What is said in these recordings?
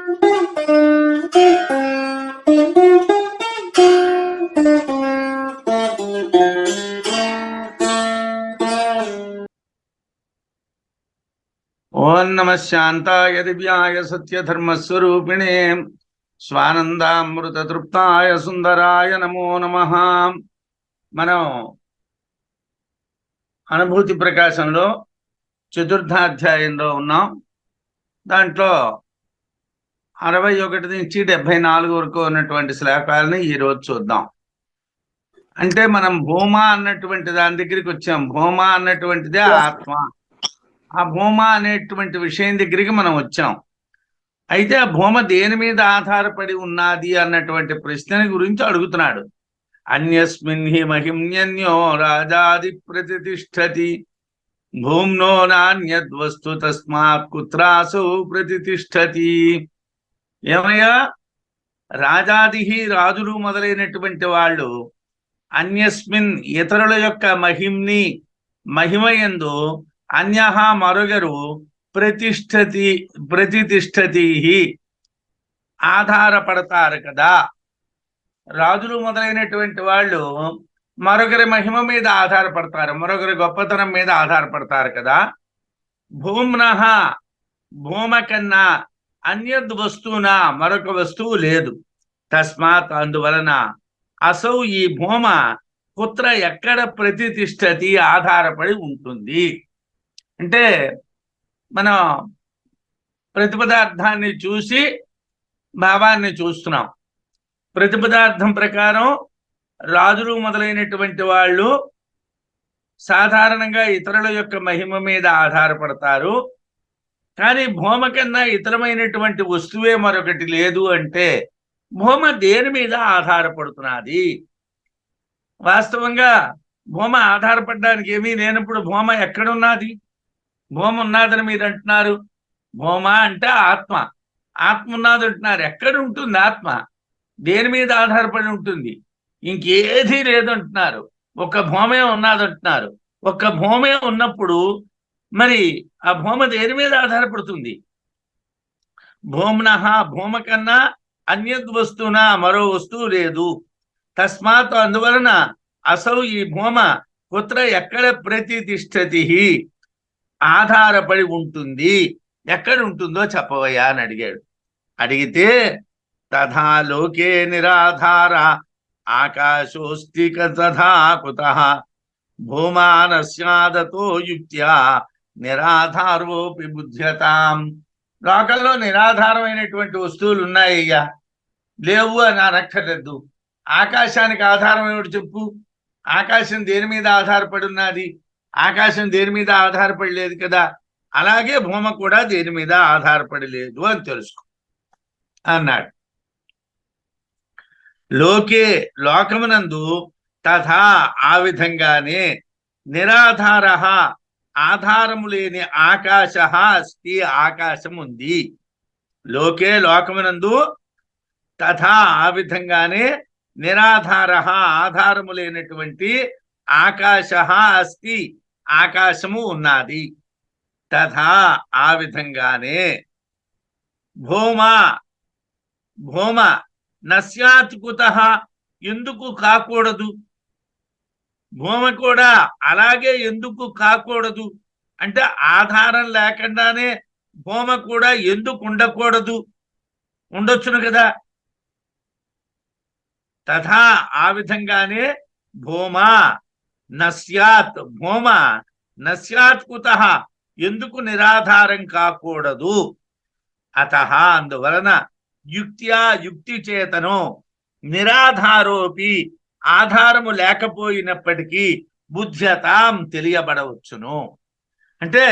ఓం నమ శాంతాయ దివ్యాయ సత్యధర్మస్వరూపిణే స్వానందామృత తృప్తాయ సుందరాయ నమో నమః. మనం అనుభూతి ప్రకాశంలో చతుర్థాధ్యాయంలో ఉన్నాం. దాంట్లో 61 నుంచి 74 వరకు ఉన్నటువంటి శ్లోకాలని ఈరోజు చూద్దాం. అంటే మనం భూమ అన్నటువంటి దాని దగ్గరికి వచ్చాం. భూమ అన్నటువంటిదే ఆత్మ. ఆ భూమ అనేటువంటి విషయం దగ్గరికి మనం వచ్చాం. అయితే ఆ భూమ దేని మీద ఆధారపడి ఉన్నది అన్నటువంటి ప్రశ్న గురించి అడుగుతున్నాడు. అన్యస్మిన్ హి మహిమ్న్యన్యో రాజాది ప్రతిష్టతి భూమ్నో నాన్యద్వస్తు తస్మాత్ కుత్రాసౌ ప్రతిష్టతి. ఏమయ్యా, రాజాది రాజులు మొదలైనటువంటి వాళ్ళు అన్యస్మిన్ ఇతరుల యొక్క మహిమయందు అన్యహ మరొగరు ప్రతిష్టతి ఆధారపడతారు కదా. రాజులు మొదలైనటువంటి వాళ్ళు మరొకరి మహిమ మీద ఆధారపడతారు, మరొకరి గొప్పతనం మీద ఆధారపడతారు కదా. భూమ్నః భూమ కన్నా అన్యద్ వస్తువున మరొక వస్తువు లేదు. తస్మాత్ అందువలన అసౌ ఈ భూమ కుత్ర ఎక్కడ ప్రతిష్టతి ఆధారపడి ఉంటుంది. అంటే మనం ప్రతిపదార్థాన్ని చూసి భావాన్ని చూస్తున్నాం. ప్రతిపదార్థం ప్రకారం రాజులు మొదలైనటువంటి వాళ్ళు సాధారణంగా ఇతరుల యొక్క మహిమ మీద ఆధారపడతారు. కానీ భూమ కన్నా ఇతరమైనటువంటి వస్తువే మరొకటి లేదు అంటే భూమ దేని మీద ఆధారపడుతున్నది? వాస్తవంగా భూమ ఆధారపడడానికి ఏమీ లేనప్పుడు భూమ ఎక్కడున్నది? భూమ ఉన్నదని మీరు అంటున్నారు. భూమ అంటే ఆత్మ, ఆత్మ ఉన్నది అంటున్నారు. ఎక్కడ ఉంటుంది ఆత్మ? దేని మీద ఆధారపడి ఉంటుంది? ఇంకేదీ లేదంటున్నారు. ఒక భూమే ఉన్నదంటున్నారు. ఒక భూమే ఉన్నప్పుడు మరి ఆ భూమ దేని మీద ఆధారపడుతుంది? భూమ్నః భూమ కన్నా అన్యద్ వస్తువున మరో వస్తువు లేదు. తస్మాత్ అందువలన అసలు ఈ భూమ కుత్ర ఎక్కడ ప్రతిష్టతి ఆధారపడి ఉంటుంది, ఎక్కడ ఉంటుందో చెప్పవయ్యా అని అడిగాడు. అడిగితే తథా లోకే నిరాధార ఆకాశోస్తి తథా కుతః భూమానస్యాదతో యుక్త్యా నిరాధారోపి బుద్ధ్యతాం. లోకంలో నిరాధారమైనటువంటి వస్తువులు ఉన్నాయ్యా, లేవు అని అనక్కర్లేదు. ఆకాశానికి ఆధారం ఏమిటి చెప్పు? ఆకాశం దేని మీద ఆధారపడి ఉన్నది? ఆకాశం దేని మీద ఆధారపడి లేదు కదా. అలాగే భూమ కూడా దేని మీద ఆధారపడి లేదు అని తెలుసుకో అన్నాడు. లోకే లోకమునందు తథా ఆ విధంగానే నిరాధార ఆధారము లేని ఆకాశ అస్తి ఆకాశం ఉంది. లోకే లోకమునందు తథా ఆ విధంగానే నిరాధార ఆధారము లేనటువంటి ఆకాశ అస్తి ఆకాశము ఉన్నది. తథా ఆ విధంగానే భూమ భూమ నస్యాత్ కుతః ఎందుకు కాకూడదు? భూమ కూడా అలాగే ఎందుకు కాకూడదు అంటే ఆధారం లేకుండానే భూమ కూడా ఎందుకు ఉండకూడదు? ఉండొచ్చును కదా. తథా ఆ విధంగానే భూమ నస్యాత్ భూమ నస్యాత్ కుతః ఎందుకు నిరాధారం కాకూడదు? అతః అందువలన యుక్త్యా యుక్తి చేతను నిరాధారోపి ఆధారము లేకపోయినప్పటికీ బుద్ధ్యతాం తెలియబడవచ్చును. అంటే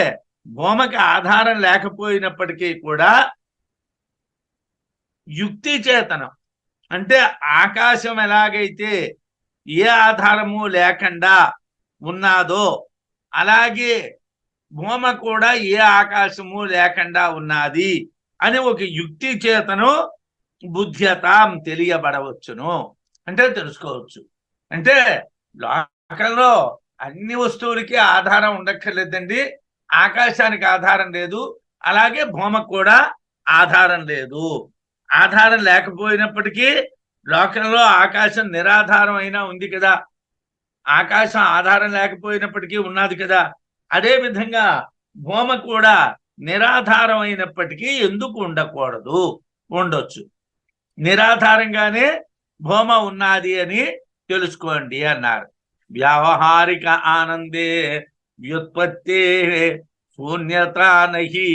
భూమకి ఆధారం లేకపోయినప్పటికీ కూడా యుక్తి చేతనం అంటే ఆకాశం ఎలాగైతే ఏ ఆధారము లేకుండా ఉన్నాదో అలాగే భూమ కూడా ఏ ఆకాశము లేకుండా ఉన్నది అని ఒక యుక్తి చేతను బుద్ధ్యతాం తెలియబడవచ్చును అంటే తెలుసుకోవచ్చు. అంటే లోకంలో అన్ని వస్తువులకి ఆధారం ఉండక్కర్లేదండి. ఆకాశానికి ఆధారం లేదు, అలాగే భూమకు కూడా ఆధారం లేదు. ఆధారం లేకపోయినప్పటికీ లోకంలో ఆకాశం నిరాధారం అయినా ఉంది కదా, ఆకాశం ఆధారం లేకపోయినప్పటికీ ఉన్నది కదా. అదే విధంగా భూమ కూడా నిరాధారం అయినప్పటికీ ఎందుకు ఉండకూడదు? ఉండొచ్చు. నిరాధారంగానే భూమ ఉన్నది అని తెలుసుకోండి అన్నారు. వ్యావహారిక ఆనందే వ్యుత్పత్తే శూన్యత నహి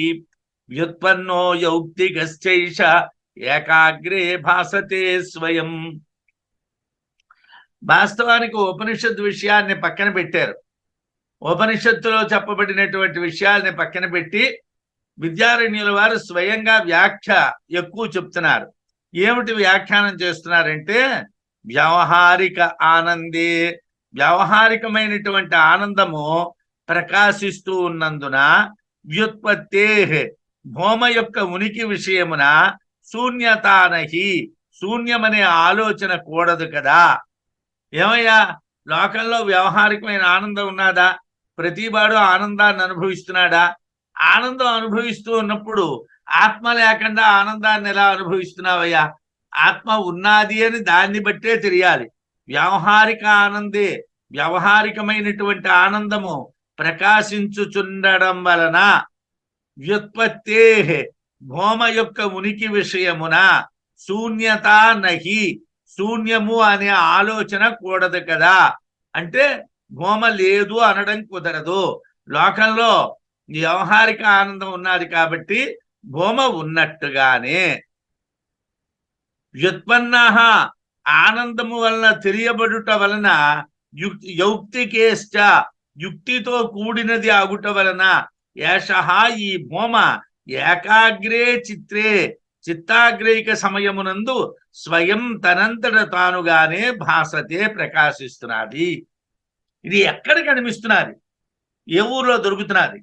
వ్యుత్పన్నో యౌక్తికశ్చైష ఏకాగ్రే భాసతే స్వయం. వాస్తవానికి ఉపనిషత్తు విషయాన్ని పక్కన పెట్టారు. ఉపనిషత్తులో చెప్పబడినటువంటి విషయాల్ని పక్కన పెట్టి విద్యారణ్యుల వారు స్వయంగా వ్యాఖ్య ఎక్కువ చెప్తున్నారు. ఏమిటి వ్యాఖ్యానం చేస్తున్నారంటే, వ్యవహారిక ఆనందే, వ్యవహారికమైనటువంటి ఆనందము ప్రకాశిస్తూ ఉన్నందున వ్యుత్పత్తే, భూమ యొక్క ఉనికి విషయమున శూన్యతానహి, శూన్యమనే ఆలోచన కూడదు కదా. ఏమయ్యా, లోకంలో వ్యవహారికమైన ఆనందం ఉన్నదా? ప్రతివాడు ఆనందాన్ని అనుభవిస్తున్నాడా? ఆనందం అనుభవిస్తూ ఉన్నప్పుడు ఆత్మ లేకుండా ఆనందాన్ని ఎలా అనుభవిస్తున్నావయ్యా? ఆత్మ ఉన్నది అని దాన్ని బట్టే తెలియాలి. వ్యవహారిక ఆనందే, వ్యవహారికమైనటువంటి ఆనందము ప్రకాశించుచుండడం వలన వ్యుత్పత్తే, భూమ యొక్క ఉనికి విషయమున శూన్యత నహి, శూన్యము అనే ఆలోచన కూడదు కదా. అంటే భూమ లేదు అనడం కుదరదు. లోకంలో వ్యవహారిక ఆనందం ఉన్నది కాబట్టి భూమ ఉన్నట్టుగానే వ్యుత్పన్న ఆనందము వలన తెలియబడుట వలన యౌక్తికేశ్చ, యుక్తితో కూడినది అగుట వలన ఏషః, ఈ భూమ ఏకాగ్రే చిత్రే, చిత్తాగ్రేక సమయమునందు స్వయం తనంతట తానుగానే భాసతే, ప్రకాశిస్తున్నది. ఇది ఎక్కడ కనిపిస్తున్నది? ఏ ఊర్లో దొరుకుతున్నది?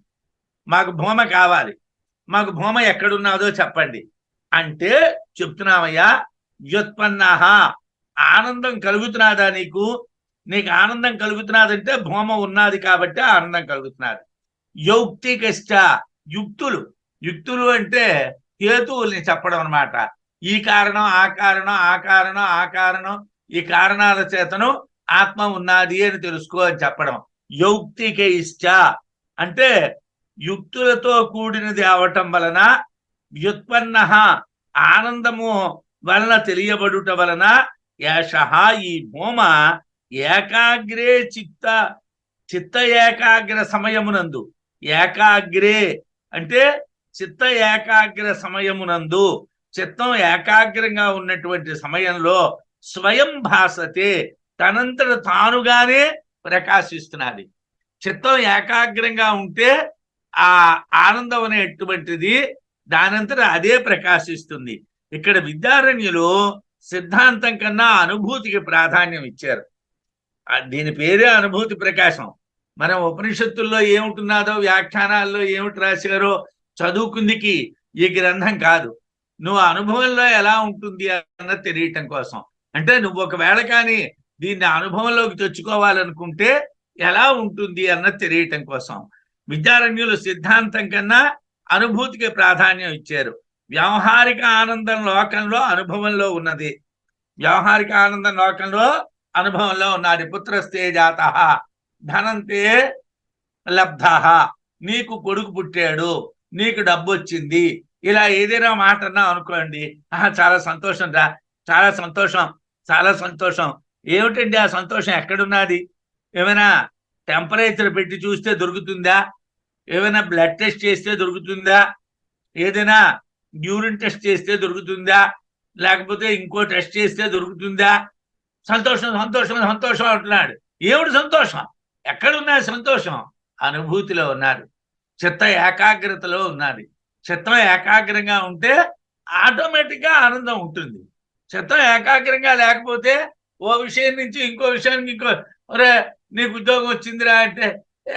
మాకు భూమ కావాలి, మాకు భూమ ఎక్కడున్నదో చెప్పండి అంటే చెప్తున్నామయ్యా. వ్యుత్పన్న, ఆనందం కలుగుతున్నదా నీకు? నీకు ఆనందం కలుగుతున్నదంటే భూమ ఉన్నది కాబట్టి ఆనందం కలుగుతున్నది. యౌక్తికశ్చ, యుక్తులు, యుక్తులు అంటే హేతువుల్ని చెప్పడం అన్నమాట. ఈ కారణం, ఆ కారణం, ఆ కారణం, ఆ కారణం, ఈ కారణాల చేతను ఆత్మ ఉన్నది అని తెలుసుకో అని చెప్పడం. యౌక్తికైశ్చ అంటే యుక్తులతో కూడినది అవటం వలన, వ్యుత్పన్న ఆనందము వలన తెలియబడుట వలన, ఏషః ఈ భూమ ఏకాగ్రే చిత్త, చిత్త ఏకాగ్ర సమయమునందు, ఏకాగ్రే అంటే చిత్త ఏకాగ్ర సమయమునందు, చిత్తం ఏకాగ్రంగా ఉన్నటువంటి సమయంలో స్వయం భాసతే, తనంతట తానుగానే ప్రకాశిస్తున్నది. చిత్తం ఏకాగ్రంగా ఉంటే ఆ ఆనందం అనేటువంటిది దానంతట అదే ప్రకాశిస్తుంది. ఇక్కడ విద్యారణ్యులు సిద్ధాంతం కన్నా అనుభూతికి ప్రాధాన్యం ఇచ్చారు. దీని పేరే అనుభూతి ప్రకాశం. మనం ఉపనిషత్తుల్లో ఏముంటున్నదో, వ్యాఖ్యానాల్లో ఏమిటి రాశారో చదువుకుందికి ఈ గ్రంథం కాదు. నువ్వు అనుభవంలో ఎలా ఉంటుంది అన్నది తెలియటం కోసం. అంటే నువ్వు ఒకవేళ కానీ దీన్ని అనుభవంలోకి తెచ్చుకోవాలనుకుంటే ఎలా ఉంటుంది అన్నది తెలియటం కోసం విద్యారణ్యులు సిద్ధాంతం కన్నా అనుభూతికి ప్రాధాన్యం ఇచ్చారు. వ్యవహారిక ఆనందం లోకంలో అనుభవంలో ఉన్నది. వ్యవహారిక ఆనందం లోకంలో అనుభవంలో ఉన్నది. పుత్రస్తే జాతః ధనంతే లబ్ధః, నీకు కొడుకు పుట్టాడు, నీకు డబ్బు వచ్చింది, ఇలా ఏదైనా మాట అన్నా అనుకోండి, చాలా సంతోషం రా, చాలా సంతోషం, చాలా సంతోషం. ఏమిటండి ఆ సంతోషం? ఎక్కడున్నది? ఏమైనా టెంపరేచర్ పెట్టి చూస్తే దొరుకుతుందా? ఏమైనా బ్లడ్ టెస్ట్ చేస్తే దొరుకుతుందా? ఏదైనా యూరిన్ టెస్ట్ చేస్తే దొరుకుతుందా? లేకపోతే ఇంకో టెస్ట్ చేస్తే దొరుకుతుందా? సంతోషం సంతోషం సంతోషం అంటున్నాడు. ఏమిటి సంతోషం? ఎక్కడున్నా సంతోషం? అనుభూతిలో ఉన్నారు, చిత్త ఏకాగ్రతలో ఉన్నది. చిత్తం ఏకాగ్రంగా ఉంటే ఆటోమేటిక్గా ఆనందం ఉంటుంది. చిత్తం ఏకాగ్రంగా లేకపోతే ఓ విషయం నుంచి ఇంకో విషయానికి ఇంకో, ఒరే నీకు ఉద్యోగం వచ్చిందిరా అంటే,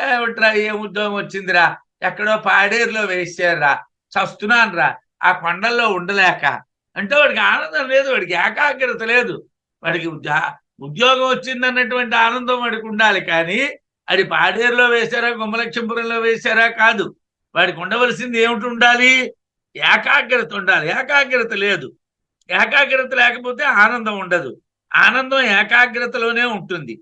ఏమిట్రా ఏం ఉద్యోగం వచ్చిందిరా, ఎక్కడో పాడేరులో వేసారా, చస్తున్నాను రా ఆ కొండల్లో ఉండలేక అంటే వాడికి ఆనందం లేదు, వాడికి ఏకాగ్రత లేదు. వాడికి ఉద్యోగం వచ్చిందన్నటువంటి ఆనందం వాడికి ఉండాలి, కానీ అది పాడేరులో వేశారా గుమ్మలక్ష్మీపురంలో వేశారా కాదు. వాడికి ఉండవలసింది ఏమిటి ఉండాలి? ఏకాగ్రత ఉండాలి. ఏకాగ్రత లేదు. ఏకాగ్రత లేకపోతే ఆనందం ఉండదు. ఆనందం ఏకాగ్రతలోనే ఉంటుంది.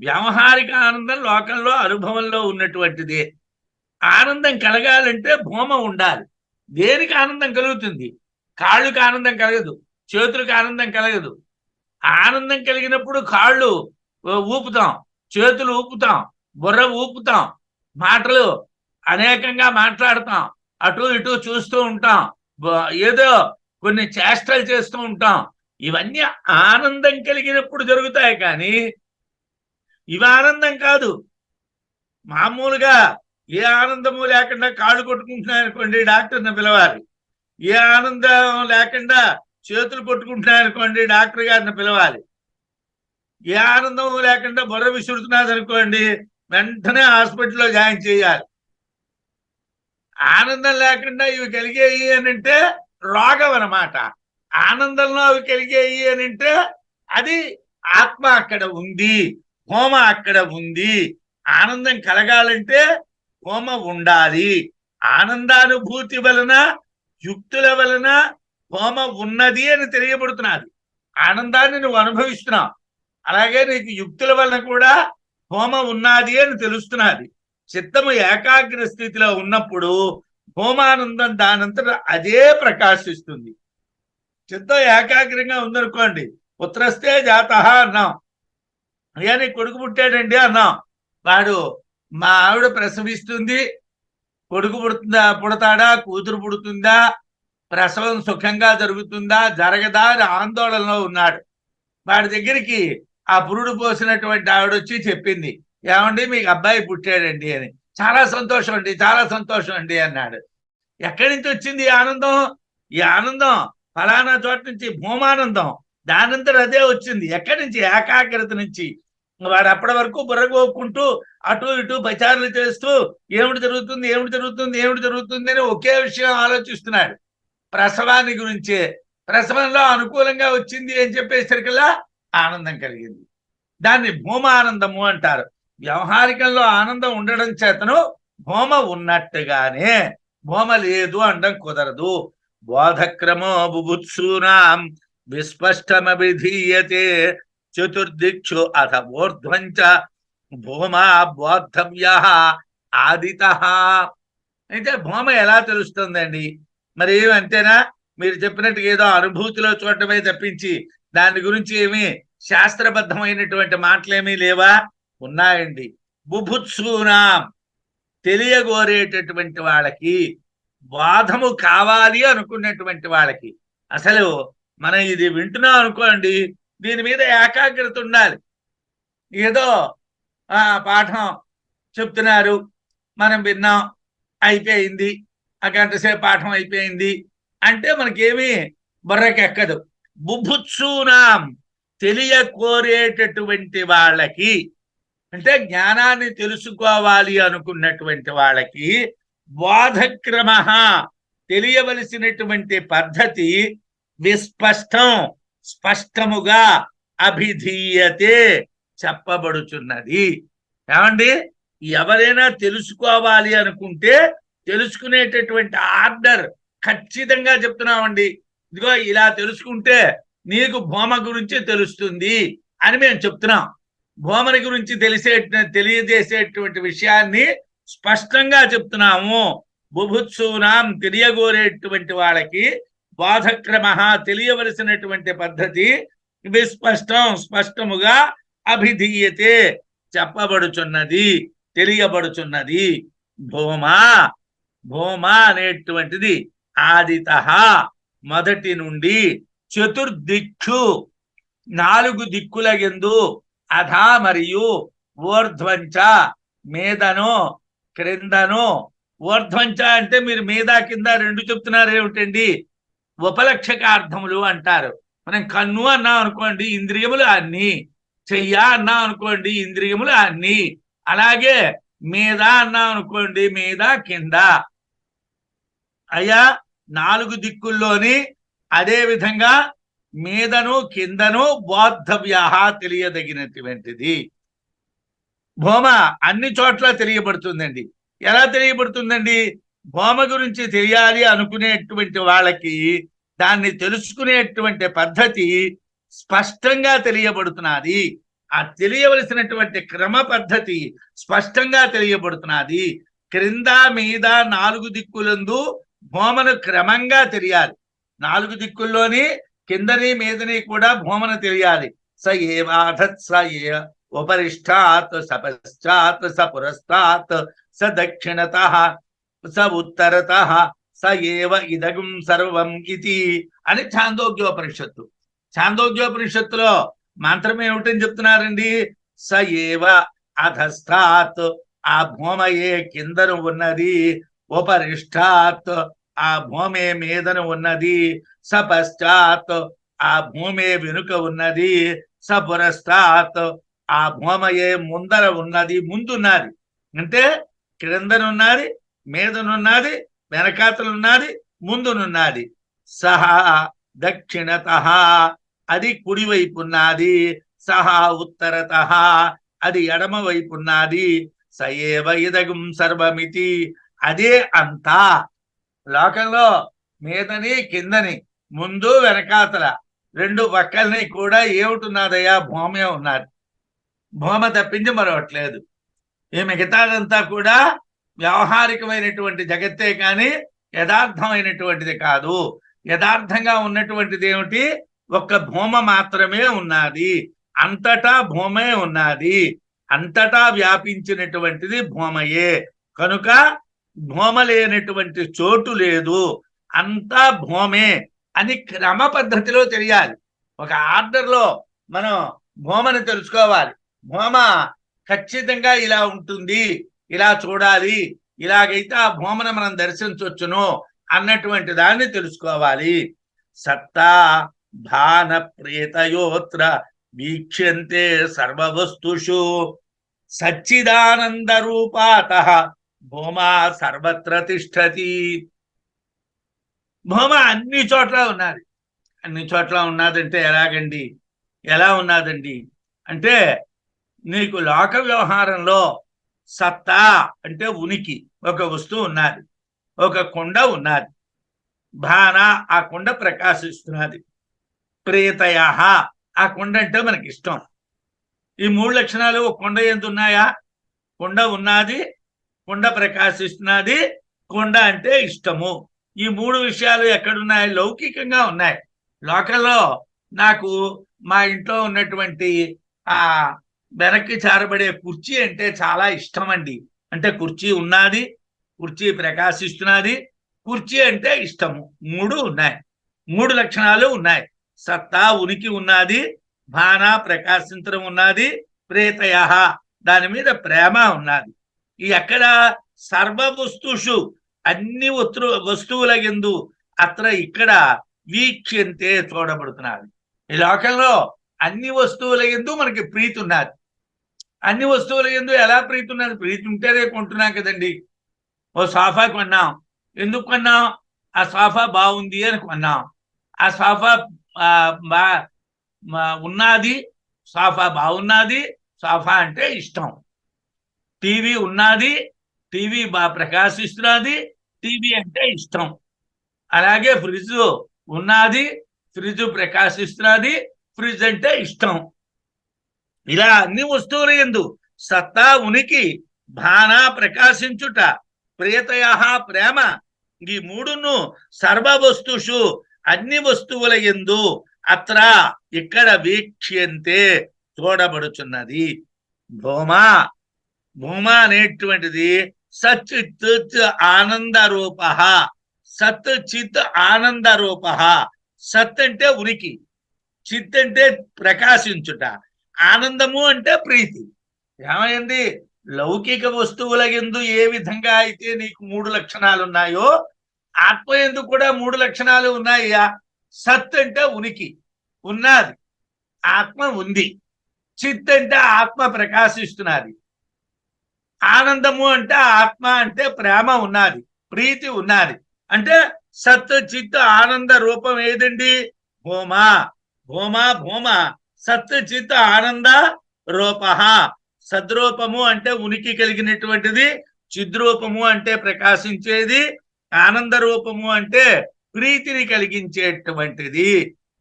వ్యావహారిక ఆనందం లోకంలో అనుభవంలో ఉన్నటువంటిదే. ఆనందం కలగాలంటే భూమ ఉండాలి. దేనికి ఆనందం కలుగుతుంది? కాళ్ళకి ఆనందం కలగదు, చేతులకు ఆనందం కలగదు. ఆనందం కలిగినప్పుడు కాళ్ళు ఊపుతాం, చేతులు ఊపుతాం, బుర్ర ఊపుతాం, మాటలు అనేకంగా మాట్లాడతాం, అటు ఇటు చూస్తూ ఉంటాం, ఏదో కొన్ని చేష్టలు చేస్తూ ఉంటాం. ఇవన్నీ ఆనందం కలిగినప్పుడు జరుగుతాయి. కానీ ఇవి ఆనందం కాదు. మామూలుగా ఏ ఆనందము లేకుండా కాళ్ళు కొట్టుకుంటున్నాయనుకోండి, డాక్టర్ని పిలవాలి. ఏ ఆనందం లేకుండా చేతులు కొట్టుకుంటున్నాయనుకోండి, డాక్టర్ గారిని పిలవాలి. ఏ ఆనందం లేకుండా బుర్ర విసురుతున్నది అనుకోండి, వెంటనే హాస్పిటల్లో జాయిన్ చేయాలి. ఆనందం లేకుండా ఇవి కలిగేయి అని అంటే రోగం అన్నమాట. ఆనందంలో అవి కలిగేయి అని అంటే అది ఆత్మ అక్కడ ఉంది, హోమ అక్కడ ఉంది. ఆనందం కలగాలంటే హోమ ఉండాలి. ఆనందానుభూతి వలన, యుక్తుల వలన హోమ ఉన్నది అని తెలియబడుతున్నది. ఆనందాన్ని నువ్వు అనుభవిస్తున్నావు, అలాగే నీకు యుక్తుల వలన కూడా హోమ ఉన్నది అని తెలుస్తున్నది. చిత్తము ఏకాగ్ర స్థితిలో ఉన్నప్పుడు హోమానందం దానంతట అదే ప్రకాశిస్తుంది. చిత్తం ఏకాగ్రంగా ఉందనుకోండి, పుత్రస్తే జాత అన్నాం, అయ్యా నీ కొడుకు పుట్టాడండి అన్నాం. వాడు మా ఆవిడ ప్రసవిస్తుంది, కొడుకు పుడతాడా కూతురు పుడుతుందా, ప్రసవం సుఖంగా జరుగుతుందా జరగదా అని ఆందోళనలో ఉన్నాడు. వాడి దగ్గరికి ఆ పురుడు పోసినటువంటి ఆవిడ వచ్చి చెప్పింది, ఏమండి మీకు అబ్బాయి పుట్టాడండి అని. చాలా సంతోషం అండి, చాలా సంతోషం అండి అన్నాడు. ఎక్కడి నుంచి వచ్చింది ఈ ఆనందం? ఈ ఆనందం ఫలానా చోట నుంచి, భూమానందం. దానంతరం అదే వచ్చింది. ఎక్కడి నుంచి? ఏకాగ్రత నుంచి. వాడు అప్పటి వరకు బుర్రగోక్కుంటూ అటు ఇటు పచారులు చేస్తూ ఏమిటి జరుగుతుంది, ఏమిటి జరుగుతుంది, ఏమిటి జరుగుతుంది అని ఒకే విషయం ఆలోచిస్తున్నాడు. ప్రసవాన్ని గురించే. ప్రసవంలో అనుకూలంగా వచ్చింది అని చెప్పేసరికల్లా ఆనందం కలిగింది. దాన్ని భూమానందము అంటారు. వ్యవహారికంలో ఆనందం ఉండడం చేతను భూమ ఉన్నట్టుగానే భూమ లేదు అనడం కుదరదు. బోధక్రమో బుభుత్సూనాం విస్పష్టమభిధీయతే చతుర్దిక్షు అథ ఊర్ధ్వంచ భూమా బోద్ధవ్య ఆదిత. అయితే భూమ ఎలా తెలుస్తుందండి? మరి అంతేనా? మీరు చెప్పినట్టుగా ఏదో అనుభూతిలో చూడటమే తప్పించి దాని గురించి ఏమి శాస్త్రబద్ధమైనటువంటి మాటలేమీ లేవా? ఉన్నాయండి. బుభుత్సూనాం, తెలియగోరేటటువంటి వాళ్ళకి, బాధము కావాలి అనుకున్నటువంటి వాళ్ళకి. అసలు మనం ఇది వింటున్నాం అనుకోండి, దీని మీద ఏకాగ్రత ఉండాలి. ఏదో పాఠం చెప్తున్నారు, మనం విన్నాం, అయిపోయింది, ఆ గంట సేపు పాఠం అయిపోయింది అంటే మనకేమీ బుర్రకెక్కదు. బుభుత్సూనాం, తెలియకోరేటటువంటి వాళ్ళకి, అంటే జ్ఞానాన్ని తెలుసుకోవాలి అనుకున్నటువంటి వాళ్ళకి బోధక్రమ, తెలియవలసినటువంటి పద్ధతి విస్పష్టం, స్పష్టముగా అభిధీయతే, చెప్పబడుచున్నది. ఏమండి? ఎవరైనా తెలుసుకోవాలి అనుకుంటే తెలుసుకునేటటువంటి ఆర్డర్ ఖచ్చితంగా చెప్తున్నామండి. ఇదిగో ఇలా తెలుసుకుంటే నీకు భూమ గురించి తెలుస్తుంది అని మేము చెప్తున్నాం. భూమని గురించి తెలియజేసేటువంటి విషయాన్ని స్పష్టంగా చెప్తున్నాము. బుభుత్సూనాం, తెలియగోరేటువంటి వాళ్ళకి బోధక్రమ, తెలియవలసినటువంటి పద్ధతి విస్పష్టం, స్పష్టముగా అభిధీయతే, చెప్పబడుచున్నది, తెలియబడుచున్నది. భూమా, భూమా అనేటువంటిది ఆదిత, మొదటి నుండి, చతుర్దిక్షు, 4 దిక్కుల యందు, అధా మరియు ఊర్ధ్వంచ, మీదను క్రిందను. ఊర్ధ్వంచ అంటే మీరు మీద కింద 2 చెప్తున్నారు ఏమిటండి? ఉపలక్షకార్థములు అంటారు. మనం కన్ను అన్నాం అనుకోండి, ఇంద్రియములు అన్ని. చెయ్య అన్నాం అనుకోండి, ఇంద్రియములు అన్ని. అలాగే మీద అన్నాం అనుకోండి, మీద కింద. అయ్యా 4 దిక్కుల్లోని అదే విధంగా మీదను కిందను బోద్ధవ్య, తెలియదగినటువంటిది. భూమ అన్ని చోట్ల తెలియబడుతుందండి. ఎలా తెలియబడుతుందండి? భూమ గురించి తెలియాలి అనుకునేటువంటి వాళ్ళకి దాన్ని తెలుసుకునేటువంటి పద్ధతి స్పష్టంగా తెలియబడుతున్నది. ఆ తెలియవలసినటువంటి క్రమ పద్ధతి స్పష్టంగా తెలియబడుతున్నది. క్రింద మీద 4 దిక్కులందు భూమను క్రమంగా తెలియాలి. 4 దిక్కుల్లోని కిందని మీదని కూడా భూమను తెలియాలి. స ఏవాధత్ స ఏ ఉపరిష్టాత్ స పశ్చాత్ స పురస్తాత్ స దక్షిణతః స ఉత్తరతః స ఏవ ఇదగం సర్వం ఇది అని ఛాందోగ్యోపనిషత్తు. ఛాందోగ్యోపనిషత్తులో మంత్రం ఏమిటని చెప్తున్నారండి? స ఏవ అధస్థాత్, ఆ భూమయే కిందను ఉన్నది. ఉపరిష్టాత్, ఆ భూమే మీదను ఉన్నది. స పశ్చాత్, ఆ భూమే వెనుక ఉన్నది. స పురస్తాత్, ఆ భూమయే ముందర ఉన్నది, ముందున్నది. అంటే క్రిందనున్నది, మీదనున్నది, వెనకాతలున్నది, ముందునున్నది. సహా దక్షిణతః, అది కుడివైపున్నది. సహా ఉత్తరతః, అది ఎడమ వైపున్నది. స ఏవ ఇదగం సర్వమితి, అదే అంతా. లోకంలో మీదని కిందని ముందు వెనకాతల 2 పక్కల్ని కూడా ఏమిటున్నదయ్యా? భూమే ఉన్నది. భూమ తప్పించి మరొకట్లేదు. ఈ మిగతాదంతా కూడా వ్యావహారికమైనటువంటి జగత్తే కానీ యథార్థమైనటువంటిది కాదు. యథార్థంగా ఉన్నటువంటిది ఏమిటి? ఒక్క భూమ మాత్రమే ఉన్నది. అంతటా భూమే ఉన్నది. అంతటా వ్యాపించినటువంటిది భూమయే. కనుక భూమ లేనటువంటి చోటు లేదు, అంతా భూమే అని క్రమ పద్ధతిలో తెలియాలి. ఒక ఆర్డర్లో మనం భూమని తెలుసుకోవాలి. భూమ ఖచ్చితంగా ఇలా ఉంటుంది, ఇలా చూడాలి, ఇలాగైతే ఆ భూమను మనం దర్శించవచ్చును అన్నటువంటి దాన్ని తెలుసుకోవాలి. సత్తా భాన ప్రేతయోత్ర వీక్ష్యంతే సర్వవస్తుషు సచ్చిదానంద రూపాతః భూమా సర్వత్ర తిష్టతి. భూమ అన్ని చోట్ల ఉన్నది. అన్ని చోట్ల ఉన్నదంటే ఎలాగండి? ఎలా ఉన్నదండి అంటే, నీకు లోక వ్యవహారంలో సత్తా అంటే ఉనికి, ఒక వస్తువు ఉన్నది. ఒక కుండ ఉన్నది. భాన, ఆ కుండ ప్రకాశిస్తున్నది. ప్రేతయ, ఆ కుండ అంటే మనకి ఇష్టం. ఈ 3 లక్షణాలు ఒక కుండ ఎంత ఉన్నాయా? కుండ ఉన్నది, కుండ ప్రకాశిస్తున్నది, కుండ అంటే ఇష్టము. ఈ 3 విషయాలు ఎక్కడున్నాయి? లౌకికంగా ఉన్నాయి. లోకల్లో నాకు మా ఇంట్లో ఉన్నటువంటి ఆ వెనక్కి చారబడే కుర్చీ అంటే చాలా ఇష్టం అండి. అంటే కుర్చీ ఉన్నది, కుర్చీ ప్రకాశిస్తున్నది, కుర్చీ అంటే ఇష్టము. 3 ఉన్నాయి. 3 లక్షణాలు ఉన్నాయి. సత్తా ఉనికి ఉన్నది, భాన ప్రకాశించడం ఉన్నది, ప్రేతయ దాని మీద ప్రేమ ఉన్నది. ఈ ఎక్కడ? సర్వవస్తుషు, అన్ని వస్తువుల యందు, అత్ర ఇక్కడ వీక్ష్యంతే చూడబడుతున్నది. ఈ లోకంలో అన్ని వస్తువుల యందు మనకి ప్రీతి ఉన్నది. అన్ని వస్తువుల యందు ఎలా ప్రీతి ఉన్నది? ప్రీతి ఉంటేనే కొంటున్నాం కదండి. ఓ సోఫా కొన్నాం. ఎందుకు కొన్నాం? ఆ సోఫా బాగుంది అని కొన్నాం. ఆ సోఫా ఉన్నది, సోఫా బాగున్నది, సోఫా అంటే ఇష్టం. టీవీ ఉన్నది, టీవీ బాగా ప్రకాశిస్తున్నది, టీవీ అంటే ఇష్టం. అలాగే ఫ్రిడ్జ్ ఉన్నది, ఫ్రిడ్జ్ ప్రకాశిస్తున్నది, ఫ్రిడ్జ్ అంటే ఇష్టం. ఇలా అన్ని వస్తువుల యందు సత్తా ఉనికి, భాన ప్రకాశించుట, ప్రేతయ ప్రేమ, ఈ 3ను సర్వ వస్తుషు అన్ని వస్తువుల యందు అత్ర ఇక్కడ వీక్ష్యంతే చూడబడుచున్నది. భూమా, భూమ అనేటువంటిది సచ్చిత్ ఆనంద రూప. సత్ చిత్ ఆనంద రూప. సత్ అంటే ఉనికి, చిత్ అంటే ప్రకాశించుట, ఆనందము అంటే ప్రీతి. ఏమైంది? లౌకిక వస్తువుల యందు ఏ విధంగా అయితే నీకు 3 లక్షణాలు ఉన్నాయో, ఆత్మ యందు కూడా 3 లక్షణాలు ఉన్నాయ్యా. సత్ అంటే ఉనికి ఉన్నది, ఆత్మ ఉంది. చిత్ అంటే ఆత్మ ప్రకాశిస్తున్నది. ఆనందము అంటే ఆత్మ అంటే ప్రేమ ఉన్నది, ప్రీతి ఉన్నది. అంటే సత్ చిత్ ఆనంద రూపం ఏదండి? భూమ. భూమ భూమ సత్ చిత్ ఆనంద రూప. సద్రూపము అంటే ఉనికి కలిగినటువంటిది, చిద్రూపము అంటే ప్రకాశించేది, ఆనంద రూపము అంటే ప్రీతిని కలిగించేటువంటిది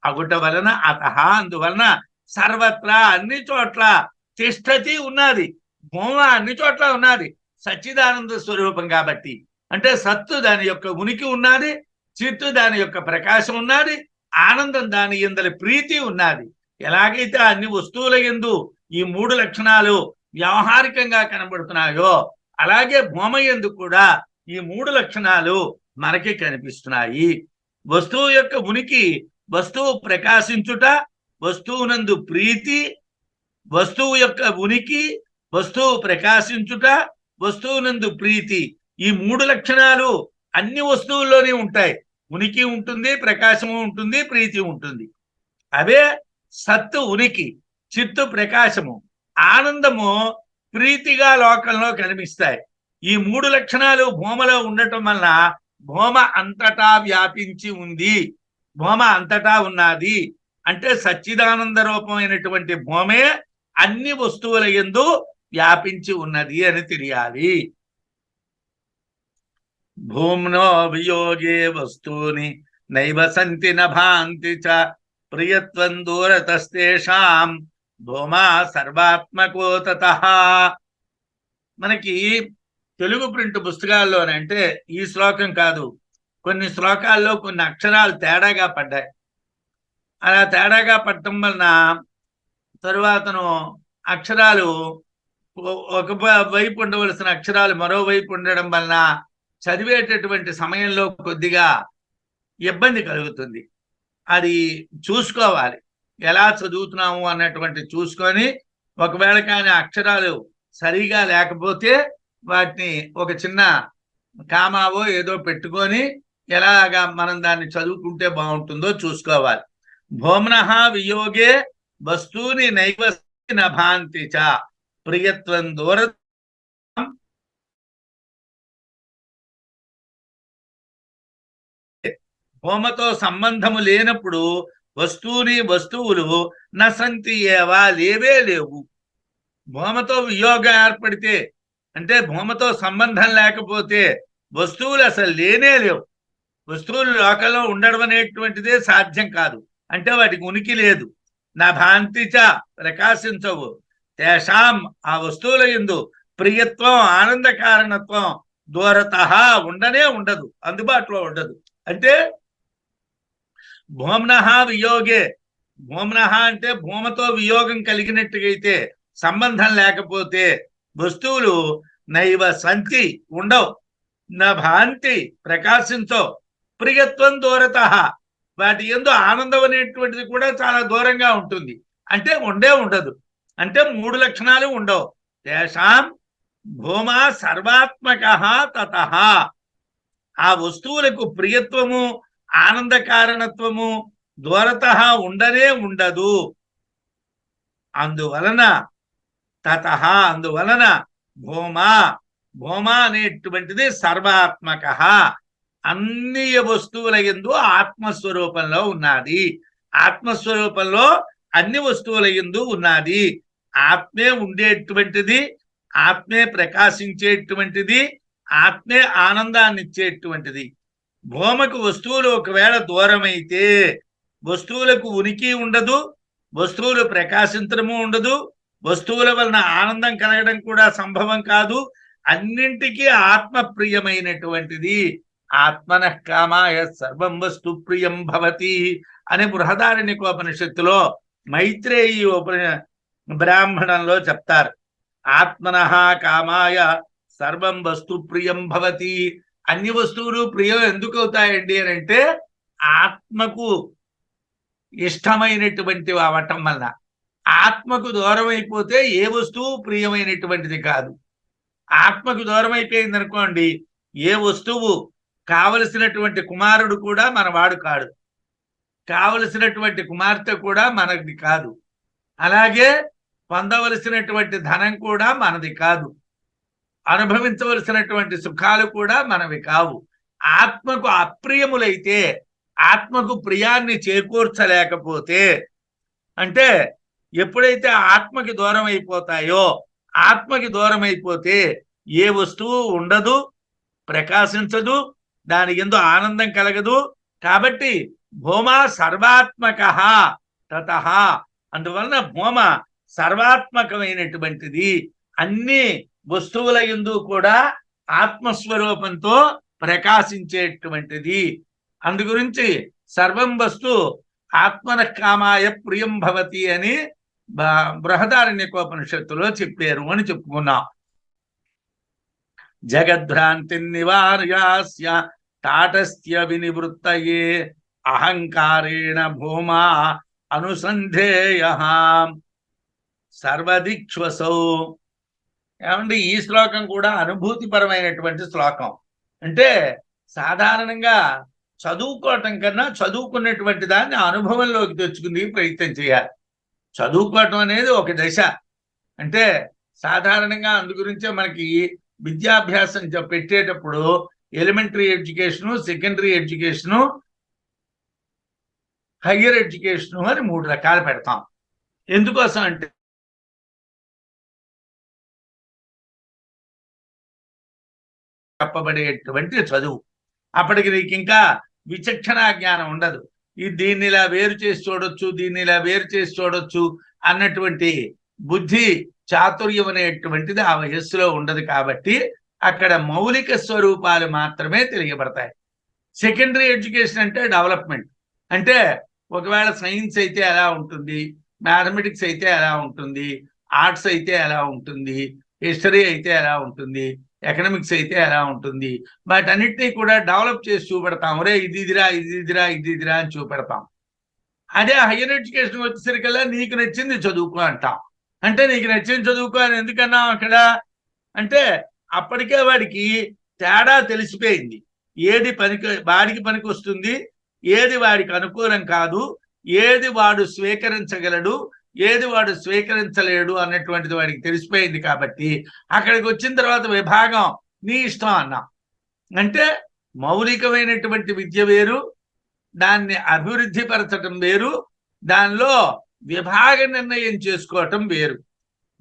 అగుట వలన అతః అందువలన సర్వత్రా అన్ని చోట్ల తిష్టతి ఉన్నది. భూమ అన్ని చోట్ల ఉన్నది సచ్చిదానంద స్వరూపం కాబట్టి. అంటే సత్తు దాని యొక్క ఉనికి ఉన్నది, చిత్తు దాని యొక్క ప్రకాశం ఉన్నది, ఆనందం దాని యందలి ప్రీతి ఉన్నది. ఎలాగైతే అన్ని వస్తువుల యందు ఈ మూడు లక్షణాలు వ్యవహారికంగా కనబడుతున్నాయో అలాగే భూమ యందు కూడా ఈ మూడు లక్షణాలు మనకి కనిపిస్తున్నాయి. వస్తువు యొక్క ఉనికి, వస్తువు ప్రకాశించుట, వస్తువునందు ప్రీతి, వస్తువు యొక్క ఉనికి, వస్తువు ప్రకాశించుట, వస్తువునందు ప్రీతి, ఈ మూడు లక్షణాలు అన్ని వస్తువుల్లోనే ఉంటాయి. ఉనికి ఉంటుంది, ప్రకాశము ఉంటుంది, ప్రీతి ఉంటుంది. అవే సత్తు ఉనికి, చిత్తు ప్రకాశము, ఆనందము ప్రీతిగా లోకంలో కనిపిస్తాయి. ఈ మూడు లక్షణాలు భూమలో ఉండటం వలన భూమ అంతటా వ్యాపించి ఉంది. భూమ అంతటా ఉన్నది అంటే సచ్చిదానంద రూపమైనటువంటి భూమే అన్ని వస్తువుల యందు వ్యాపించి ఉన్నది అని తెలియాలి. భూమ్నో వియోగే వస్తూని నైవ సంతి నభాంతి చ ప్రియత్వం దూరతస్తేషాం భూమా సర్వాత్మకో తతః. మనకి తెలుగు ప్రింట్ పుస్తకాల్లోనంటే ఈ శ్లోకం కాదు, కొన్ని శ్లోకాల్లో కొన్ని అక్షరాలు తేడాగా పడ్డాయి. అలా తేడాగా పడటం వలన తరువాతను అక్షరాలు ఒక వైపు ఉండవలసిన అక్షరాలు మరోవైపు ఉండడం వలన చదివేటటువంటి సమయంలో కొద్దిగా ఇబ్బంది కలుగుతుంది. అది చూసుకోవాలి, ఎలా చదువుతున్నాము అన్నటువంటి చూసుకొని, ఒకవేళ కానీ అక్షరాలు సరిగా లేకపోతే వాటిని ఒక చిన్న కామావో ఏదో పెట్టుకొని ఎలాగా మనం దాన్ని చదువుకుంటే బాగుంటుందో చూసుకోవాలి. భూమ్నః వియోగే వస్తూని నైవ నభాంతి చ ప్రియత్వం దూర. భూమతో సంబంధము లేనప్పుడు వస్తువులు నసంతి ఏవా లేవే లేవు. భూమతో వియోగం ఏర్పడితే అంటే భూమతో సంబంధం లేకపోతే వస్తువులు అసలు లేనే లేవు. వస్తువులు లోకంలో ఉండడం అనేటువంటిదే సాధ్యం కాదు. అంటే వాటికి ఉనికి లేదు. నా భాంతిచ ప్రకాశించవు. తేషాం ఆ వస్తువుల యందు ప్రియత్వం ఆనంద కారణత్వం దూరతః ఉండనే ఉండదు, అందుబాటులో ఉండదు. అంటే భూమ్నః వియోగే, భూమ్నః అంటే భూమతో వియోగం కలిగినట్టుగైతే సంబంధం లేకపోతే వస్తువులు నైవ సంతి ఉండవు, నా భాంతి ప్రకాశించవు, ప్రియత్వం దూరతః వాటి యందు ఆనందం అనేటువంటిది కూడా చాలా దూరంగా ఉంటుంది. అంటే ఉండదు. అంటే మూడు లక్షణాలు ఉండవు. తేషాం భూమా సర్వాత్మకః తతః ఆ వస్తువులకు ప్రియత్వము ఆనంద కారణత్వము దూరతః ఉండనే ఉండదు. అందువలన తతః అందువలన భూమ అనేటువంటిది సర్వాత్మకః అన్ని వస్తువుల యందు ఆత్మస్వరూపంలో ఉన్నది. ఆత్మస్వరూపంలో అన్ని వస్తువుల యందు ఉన్నది. ఆత్మే ఉండేటువంటిది, ఆత్మే ప్రకాశించేటువంటిది, ఆత్మే ఆనందాన్ని ఇచ్చేటువంటిది. భూమకు వస్తువులు ఒకవేళ దూరమైతే వస్తువులకు ఉనికి ఉండదు, వస్తువులు ప్రకాశించడము ఉండదు, వస్తువుల వలన ఆనందం కలగడం కూడా సంభవం కాదు. అన్నింటికీ ఆత్మ ప్రియమైనటువంటిది. ఆత్మనః కామాయ సర్వం వస్తు ప్రియం భవతి అనే బృహదారణ్యకోపనిషత్తులో మైత్రేయి బ్రాహ్మణంలో చెప్తారు. ఆత్మనః కామాయ సర్వం వస్తు ప్రియం భవతి. అన్ని వస్తువులు ప్రియం ఎందుకు అవుతాయండి అని అంటే ఆత్మకు ఇష్టమైనటువంటి అవటం వలన. ఆత్మకు దూరం అయిపోతే ఏ వస్తువు ప్రియమైనటువంటిది కాదు. ఆత్మకు దూరం అయిపోయింది అనుకోండి, ఏ వస్తువు కావలసినటువంటి కుమారుడు కూడా మనవాడు కాడు, కావలసినటువంటి కుమార్తె కూడా మనది కాదు, అలాగే పొందవలసినటువంటి ధనం కూడా మనది కాదు, అనుభవించవలసినటువంటి సుఖాలు కూడా మనవి కావు. ఆత్మకు అప్రియములైతే, ఆత్మకు ప్రియాన్ని చేకూర్చలేకపోతే, అంటే ఎప్పుడైతే ఆత్మకి దూరం అయిపోతాయో, ఆత్మకి దూరం అయిపోతే ఏ వస్తువు ఉండదు, ప్రకాశించదు, దాని యందు ఆనందం కలగదు. కాబట్టి భూమ సర్వాత్మక తతః, అందువలన భూమ సర్వాత్మకమైనటువంటిది. అన్ని వస్తువుల యందు కూడా ఆత్మస్వరూపంతో ప్రకాశించేటువంటిది. అందు గురించి సర్వం వస్తు ఆత్మన కామాయ ప్రియం భవతి అని బృహదారణ్యకోపనిషత్తులో చెప్పారు అని చెప్పుకున్నాం. జగద్భ్రాంతి నివార్యాస్య తాటస్థ్య వినివృత్తయే అహంకారేణ భూమా అనుసంధేయ సర్వదిక్ష్వసౌ. ఏమండి, ఈ శ్లోకం కూడా అనుభూతిపరమైనటువంటి శ్లోకం. అంటే సాధారణంగా చదువుకోవటం కన్నా చదువుకున్నటువంటి దాన్ని అనుభవంలోకి తెచ్చుకునే ప్రయత్నం చేయాలి. చదువుకోవటం అనేది ఒక దశ. అంటే సాధారణంగా అందు గురించే మనకి విద్యాభ్యాసం పెట్టేటప్పుడు elementary education, secondary education, higher education అని 3 రకాలు పెడతాం. ఎందుకోసం అంటే చెప్పబడేటువంటి చదువు. అప్పటికి నీకు ఇంకా విచక్షణ జ్ఞానం ఉండదు. దీన్ని ఇలా వేరు చేసి చూడొచ్చు, దీన్ని ఇలా వేరు చేసి చూడొచ్చు అన్నటువంటి బుద్ధి చాతుర్యం అనేటువంటిది ఆ వయస్సులో ఉండదు. కాబట్టి అక్కడ మౌలిక స్వరూపాలు మాత్రమే తెలియబడతాయి. సెకండరీ ఎడ్యుకేషన్ అంటే డెవలప్మెంట్. అంటే ఒకవేళ సైన్స్ అయితే ఎలా ఉంటుంది, మ్యాథమెటిక్స్ అయితే ఎలా ఉంటుంది, ఆర్ట్స్ అయితే ఎలా ఉంటుంది, హిస్టరీ అయితే ఎలా ఉంటుంది, ఎకనామిక్స్ అయితే ఎలా ఉంటుంది, వాటన్నిటినీ కూడా డెవలప్ చేసి చూపెడతాం. రే ఇది ఇదిరా, ఇది ఇదిరా, ఇది ఇదిరా అని చూపెడతాం. అదే హయ్యర్ ఎడ్యుకేషన్ వచ్చేసరికల్లా నీకు నచ్చింది చదువుకో అంటాం. అంటే నీకు నచ్చింది చదువుకో అని ఎందుకన్నాం అక్కడ అంటే అప్పటికే వాడికి తేడా తెలిసిపోయింది. ఏది వాడికి పనికి వస్తుంది, ఏది వాడికి అనుకూలం కాదు, ఏది వాడు స్వీకరించగలడు, ఏది వాడు స్వీకరించలేడు అన్నటువంటిది వాడికి తెలిసిపోయింది. కాబట్టి అక్కడికి వచ్చిన తర్వాత విభాగం నీ ఇష్టం అన్నాం. అంటే మౌలికమైనటువంటి విద్య వేరు, దాన్ని అభివృద్ధి పరచటం వేరు, దానిలో విభాగ నిర్ణయం చేసుకోవటం వేరు.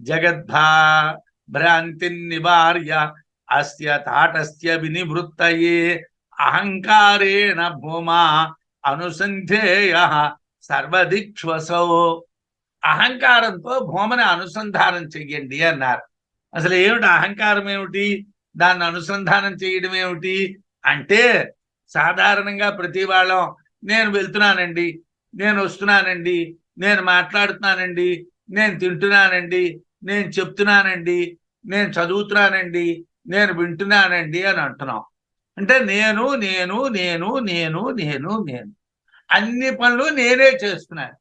జగద్భ్రాంతి నివార్య అస్య తాటస్థ్య వినివృత్తయే అహంకారేణ భూమా అనుసంధేయ సర్వదిక్ష్వసౌ. అహంకారంతో భూమని అనుసంధానం చెయ్యండి అన్నారు. అసలు ఏమిటి అహంకారం, ఏమిటి దాన్ని అనుసంధానం చేయడం ఏమిటి అంటే సాధారణంగా ప్రతి వాళ్ళం నేను వెళ్తున్నానండి, నేను వస్తున్నానండి, నేను మాట్లాడుతున్నానండి, నేను తింటున్నానండి, నేను చెప్తున్నానండి, నేను చదువుతున్నానండి, నేను వింటున్నానండి అని అంటున్నాం. అంటే నేను నేను నేను నేను నేను నేను అన్ని పనులు నేనే చేస్తున్నాను.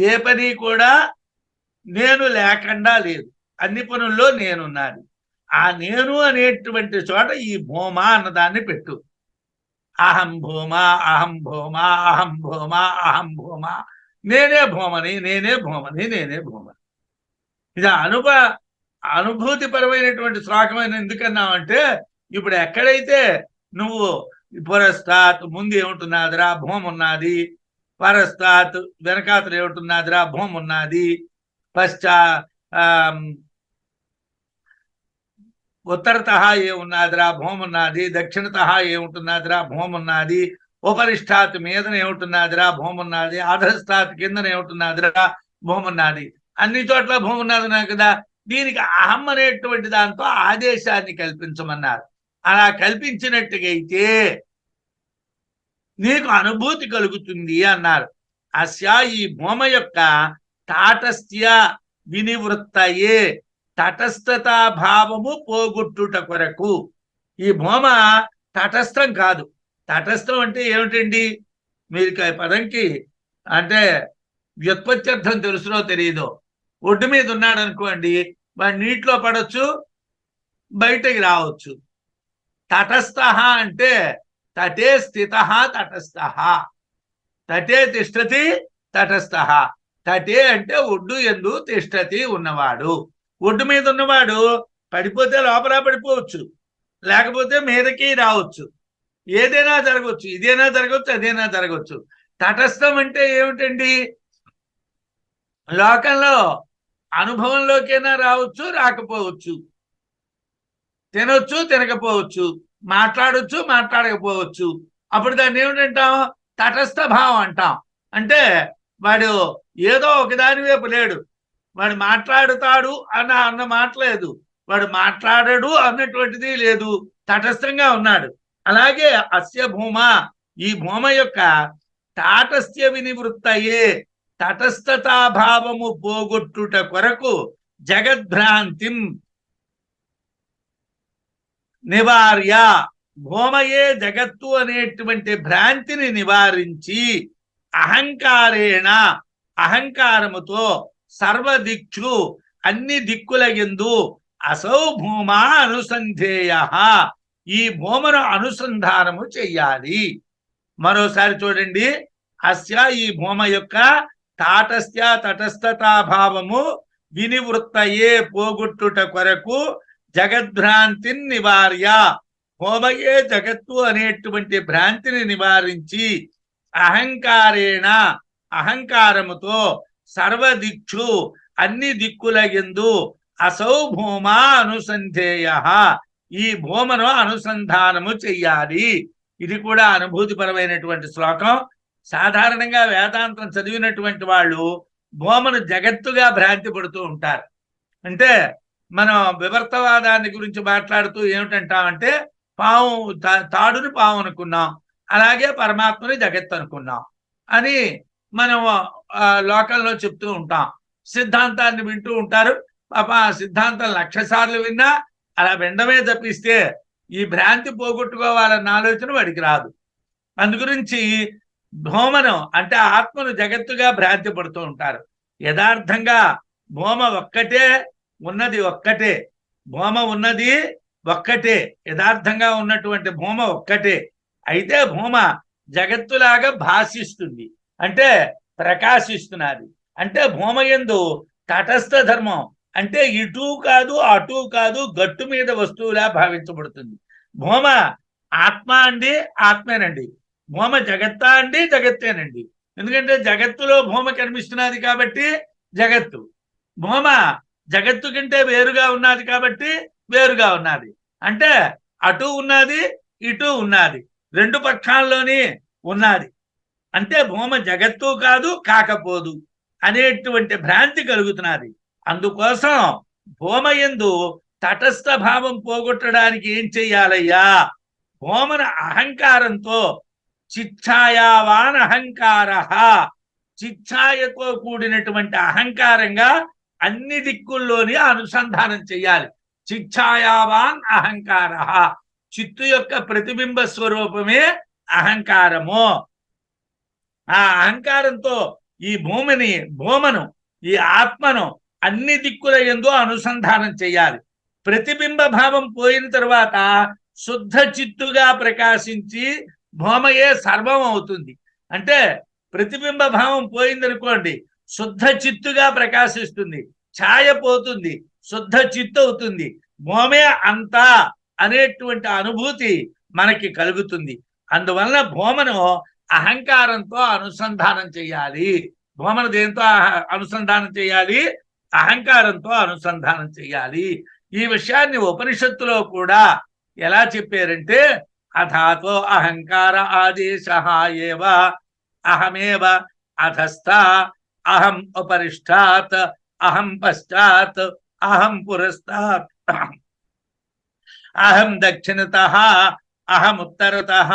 ఏ పని కూడా నేను లేకుండా లేదు, అన్ని పనుల్లో నేనున్నాను. ఆ నేను అనేటువంటి చోట ఈ భూమ అన్నదాన్ని పెట్టు. అహం భూమ, అహం భూమ, అహం భూమ, అహం భూమ, నేనే భూమని, నేనే భూమని, నేనే భూమని. ఇది అనుభూతిపరమైనటువంటి శ్లోకమైన ఎందుకన్నామంటే ఇప్పుడు ఎక్కడైతే నువ్వు పురస్తాత్ ముందు ఏముంటున్నాదిరా భూమి ఉన్నది, పరస్తాత్ వెనకాతలు ఏముంటున్నాదిరా భూమి ఉన్నది, ఉత్తరత ఏమున్నదిరా భూమి ఉన్నది, దక్షిణత ఏముంటున్నదిరా భూమి ఉన్నది, ఉపరిష్టాత్ మీదన ఏముంటున్నదిరా భూమి ఉన్నది, అధస్థాత్ కిందన ఏముంటున్నదిరా భూమి ఉన్నది. అన్ని చోట్ల భూమి ఉన్నది కదా. దీనికి అహం అనేటువంటి దాంతో ఆదేశాన్ని కల్పించమన్నారు. అలా కల్పించినట్టుగైతే నీకు అనుభూతి కలుగుతుంది అన్నారు. అస్య ఈ భూమ యొక్క తాటస్థ్య వినివృత్తయే, తటస్థతా భావము పోగొట్టుట కొరకు. ఈ భూమ తటస్థం కాదు. తటస్థం అంటే ఏమిటండి, మీరు పదంకి అంటే వ్యుత్పత్త్యర్థం తెలుసునో తెలియదో. ఒడ్డు మీద ఉన్నాడు అనుకోండి, వాడు నీటిలో పడవచ్చు, బయటకి రావచ్చు. తటస్థ అంటే తటే స్థిత తటస్థ, తటే తిష్టతి తటస్థ. తటే అంటే ఒడ్డు యందు తిష్టతి ఉన్నవాడు. ఒడ్డు మీద ఉన్నవాడు పడిపోతే లోపల పడిపోవచ్చు, లేకపోతే మీదకి రావచ్చు, ఏదైనా జరగవచ్చు, ఇదైనా జరగవచ్చు, అదైనా జరగవచ్చు. తటస్థం అంటే ఏమిటండి, లోకంలో అనుభవంలోకైనా రావచ్చు, రాకపోవచ్చు. తినొచ్చు తినకపోవచ్చు, మాట్లాడొచ్చు మాట్లాడకపోవచ్చు. అప్పుడు దాన్ని ఏమిటంటాం? తటస్థ భావం అంటాం. అంటే వాడు ఏదో ఒకదాని వైపు లేడు, వాడు మాట్లాడుతాడు అన్న మాట లేదు, వాడు మాట్లాడడు అన్నటువంటిది లేదు, తటస్థంగా ఉన్నాడు. అలాగే అస్య భూమ, ఈ భూమ యొక్క తాటస్థ్య వినివృత్తయే, తటస్థతాభావము పోగొట్టుట కొరకు జగద్భ్రాంతిం నివార్య, భూమయే జగత్తు అనేటువంటి భ్రాంతిని నివారించి అహంకారేణ, అహంకారముతో సర్వదిక్షు అన్ని దిక్కుల యందు అసౌ భూమా అనుసంధేయ, ఈ భూమను అనుసంధానము చెయ్యాలి. మరోసారి చూడండి. అస్య, ఈ భూమ యొక్క తాటస్థ్య తటస్థతాభావము వినివృత్తయే పోగొట్టుట కొరకు జగద్భ్రాంతిని నివార్య, భూమయే జగత్తు అనేటువంటి భ్రాంతిని నివారించి అహంకారేణ, అహంకారముతో సర్వదిక్షు అన్ని దిక్కుల యందు అసౌ భూమా అనుసంధేయ, ఈ భూమను అనుసంధానము చెయ్యాలి. ఇది కూడా అనుభూతిపరమైనటువంటి శ్లోకం. సాధారణంగా వేదాంతం చదివినటువంటి వాళ్ళు భూమను జగత్తుగా భ్రాంతి పడుతూ ఉంటారు. అంటే మనం వివర్తవాదాన్ని గురించి మాట్లాడుతూ ఏమిటంటామంటే, పాము తాడుని పాము అనుకున్నాం, అలాగే పరమాత్మని జగత్తు అనుకున్నాం అని మనం లోకంలో చెప్తూ ఉంటాం. సిద్ధాంతాన్ని వింటూ ఉంటారు. పాప ఆ సిద్ధాంతం 1,00,000 సార్లు విన్నా అలా వినడమే తప్పిస్తే ఈ భ్రాంతి పోగొట్టుకోవాలన్న ఆలోచన వాడికి రాదు. అందుగురించి భూమను అంటే ఆత్మను జగత్తుగా భ్రాంతి పడుతూ ఉంటారు. యథార్థంగా భూమ ఒక్కటే, ఉన్నది ఒక్కటే, భూమ ఉన్నది ఒక్కటే, యథార్థంగా ఉన్నటువంటి భూమ ఒక్కటే. అయితే భూమ జగత్తులాగా భాషిస్తుంది, అంటే ప్రకాశిస్తున్నది. అంటే భూమ యందు తటస్థ ధర్మం, అంటే ఇటు కాదు అటు కాదు, గట్టు మీద వస్తువులా భావించబడుతుంది. భూమ ఆత్మ అండి, ఆత్మేనండి. భూమ జగత్తా అండి, జగత్తేనండి. ఎందుకంటే జగత్తులో భూమ కనిపిస్తున్నది కాబట్టి జగత్తు, భూమ జగత్తు కంటే వేరుగా ఉన్నది కాబట్టి వేరుగా ఉన్నది. అంటే అటు ఉన్నది ఇటు ఉన్నది, రెండు పక్షాల్లోని ఉన్నది. అంటే భూమ జగత్తు కాదు కాకపోదు అనేటువంటి భ్రాంతి కలుగుతున్నది. అందుకోసం భూమ యందు తటస్థ భావం పోగొట్టడానికి ఏం చెయ్యాలయ్యా? భూమన అహంకారంతో, చిచ్ఛాయావాన్ అహంకార, చిచ్ఛాయతో కూడినటువంటి అహంకారంగా అన్ని దిక్కుల్లోని అనుసంధానం చెయ్యాలి. చిచ్ఛాయావాన్ అహంకార, చిత్తు యొక్క ప్రతిబింబ స్వరూపమే అహంకారము. ఆ అహంకారంతో ఈ భూమను ఈ ఆత్మను అన్ని దిక్కుల యందు అనుసంధానం చెయ్యాలి. ప్రతిబింబ భావం పోయిన తర్వాత శుద్ధ చిత్తుగా ప్రకాశించి భూమయే సర్వం అవుతుంది. అంటే ప్రతిబింబ భావం పోయిందనుకోండి, శుద్ధ చిత్తుగా ప్రకాశిస్తుంది, ఛాయ పోతుంది, శుద్ధ చిత్తు అవుతుంది, భూమే అంతా అనేటువంటి అనుభూతి మనకి కలుగుతుంది. అందువలన భూమను అహంకారంతో అనుసంధానం చెయ్యాలి. భూమను దేంతో అనుసంధానం చేయాలి? అహంకారంతో అనుసంధానం చెయ్యాలి. ఈ విషయాన్ని ఉపనిషత్తులో కూడా ఎలా చెప్పారంటే, అథాతో అహంకార ఆదేశ ఏవ అహమేవ అధస్థ అహం ఉపరిష్టాత్ అహం పశ్చాత్ అహం పురస్తాత్ అహం దక్షిణతః అహం ఉత్తరతః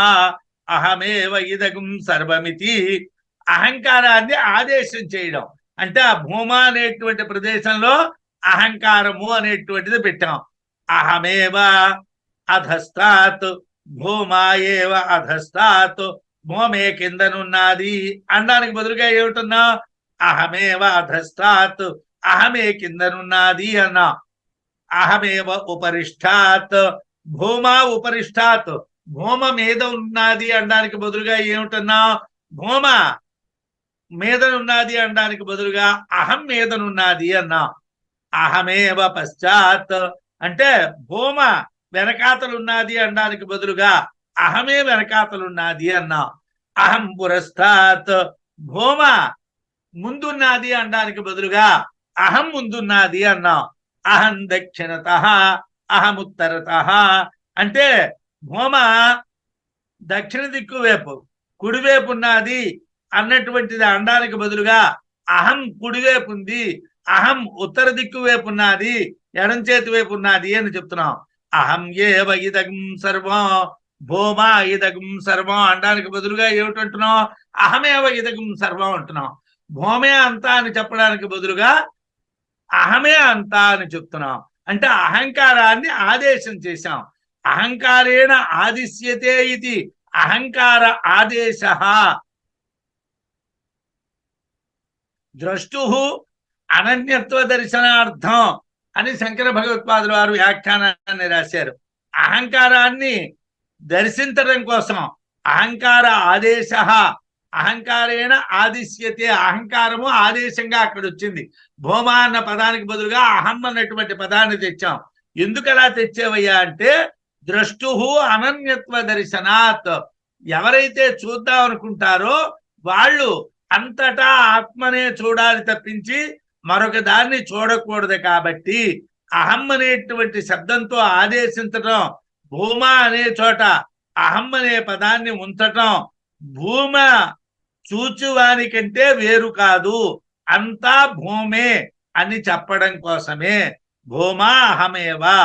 అహమేవ ఇదగం సర్వమితి. అహంకారాన్ని ఆదేశం చేయడం అంటే ఆ భూమ అనేటువంటి ప్రదేశంలో అహంకారము అనేటువంటిది పెట్టాం. అహమేవ అధస్తాత్, భూమా ఏవ అధస్తాత్, భూమే కిందనున్నది అనడానికి బదులుగా ఏమిటన్నా? అహమేవ అధస్తాత్, అహమే కిందనున్నది అన్నా. అహమేవ ఉపరిష్టాత్, భూమా ఉపరిష్టాత్, భూమ మీద ఉన్నది అనడానికి బదులుగా ఏమిటన్నా? భూమ మీదనున్నది అనడానికి బదులుగా అహం మీదనున్నది అన్నా. అహమేవ పశ్చాత్ అంటే భూమ వెనకాతలున్నది అనడానికి బదులుగా అహమే వెనకాతలున్నది అన్నా. అహం పురస్తాత్, భూమ ముందున్నది అనడానికి బదులుగా అహం ముందున్నది అన్నా. అహం దక్షిణతః, అహముత్తరత. అంటే భూమ దక్షిణ దిక్కు వైపు కుడివైపు ఉన్నది అన్నటువంటిది అనడానికి బదులుగా అహం కుడివైపు ఉంది, అహం ఉత్తర దిక్కు వైపు ఉన్నది, ఎడం చేతి వైపు ఉన్నది అని చెప్తున్నాం. అహం ఏవ ఇదగం సర్వం భూమా ఇదగం సర్వం అనడానికి బదులుగా ఏమిటంటున్నాం? అహమేవ ఇదగం సర్వం అంటున్నాం. భూమే అంతా అని చెప్పడానికి బదులుగా అహమే అంతా అని చెప్తున్నాం. అంటే అహంకారాన్ని ఆదేశం చేశాం. అహంకారేణ ఆదిశ్యతే ఇది అహంకార ఆదేశ. ద్రష్టు అనన్యత్వ దర్శనార్థం అని శంకర భగవత్పాదుల వారు వ్యాఖ్యానాన్ని రాశారు. అహంకారాన్ని దర్శించడం కోసం అహంకార ఆదేశ, అహంకారేణ ఆదిశ్యతే, అహంకారము ఆదేశంగా అక్కడ వచ్చింది. భూమా అన్న పదానికి బదులుగా అహం అన్నటువంటి పదాన్ని తెచ్చాం. ఎందుకు అలా తెచ్చేవయ్యా అంటే ద్రష్టు అనన్యత్వ దర్శనాత్, ఎవరైతే చూద్దాం అనుకుంటారో వాళ్ళు అంతటా ఆత్మనే చూడాలి తప్పించి మరొక దాన్ని చూడకూడదు. కాబట్టి అహం అనేటువంటి శబ్దంతో ఆదేశించటం, భూమా అనే చోట అహం అనే పదాన్ని ఉంచటం, భూమ చూచువానికంటే వేరు కాదు, అంతా భూమే అని చెప్పడం కోసమే భూమా అహమేవా,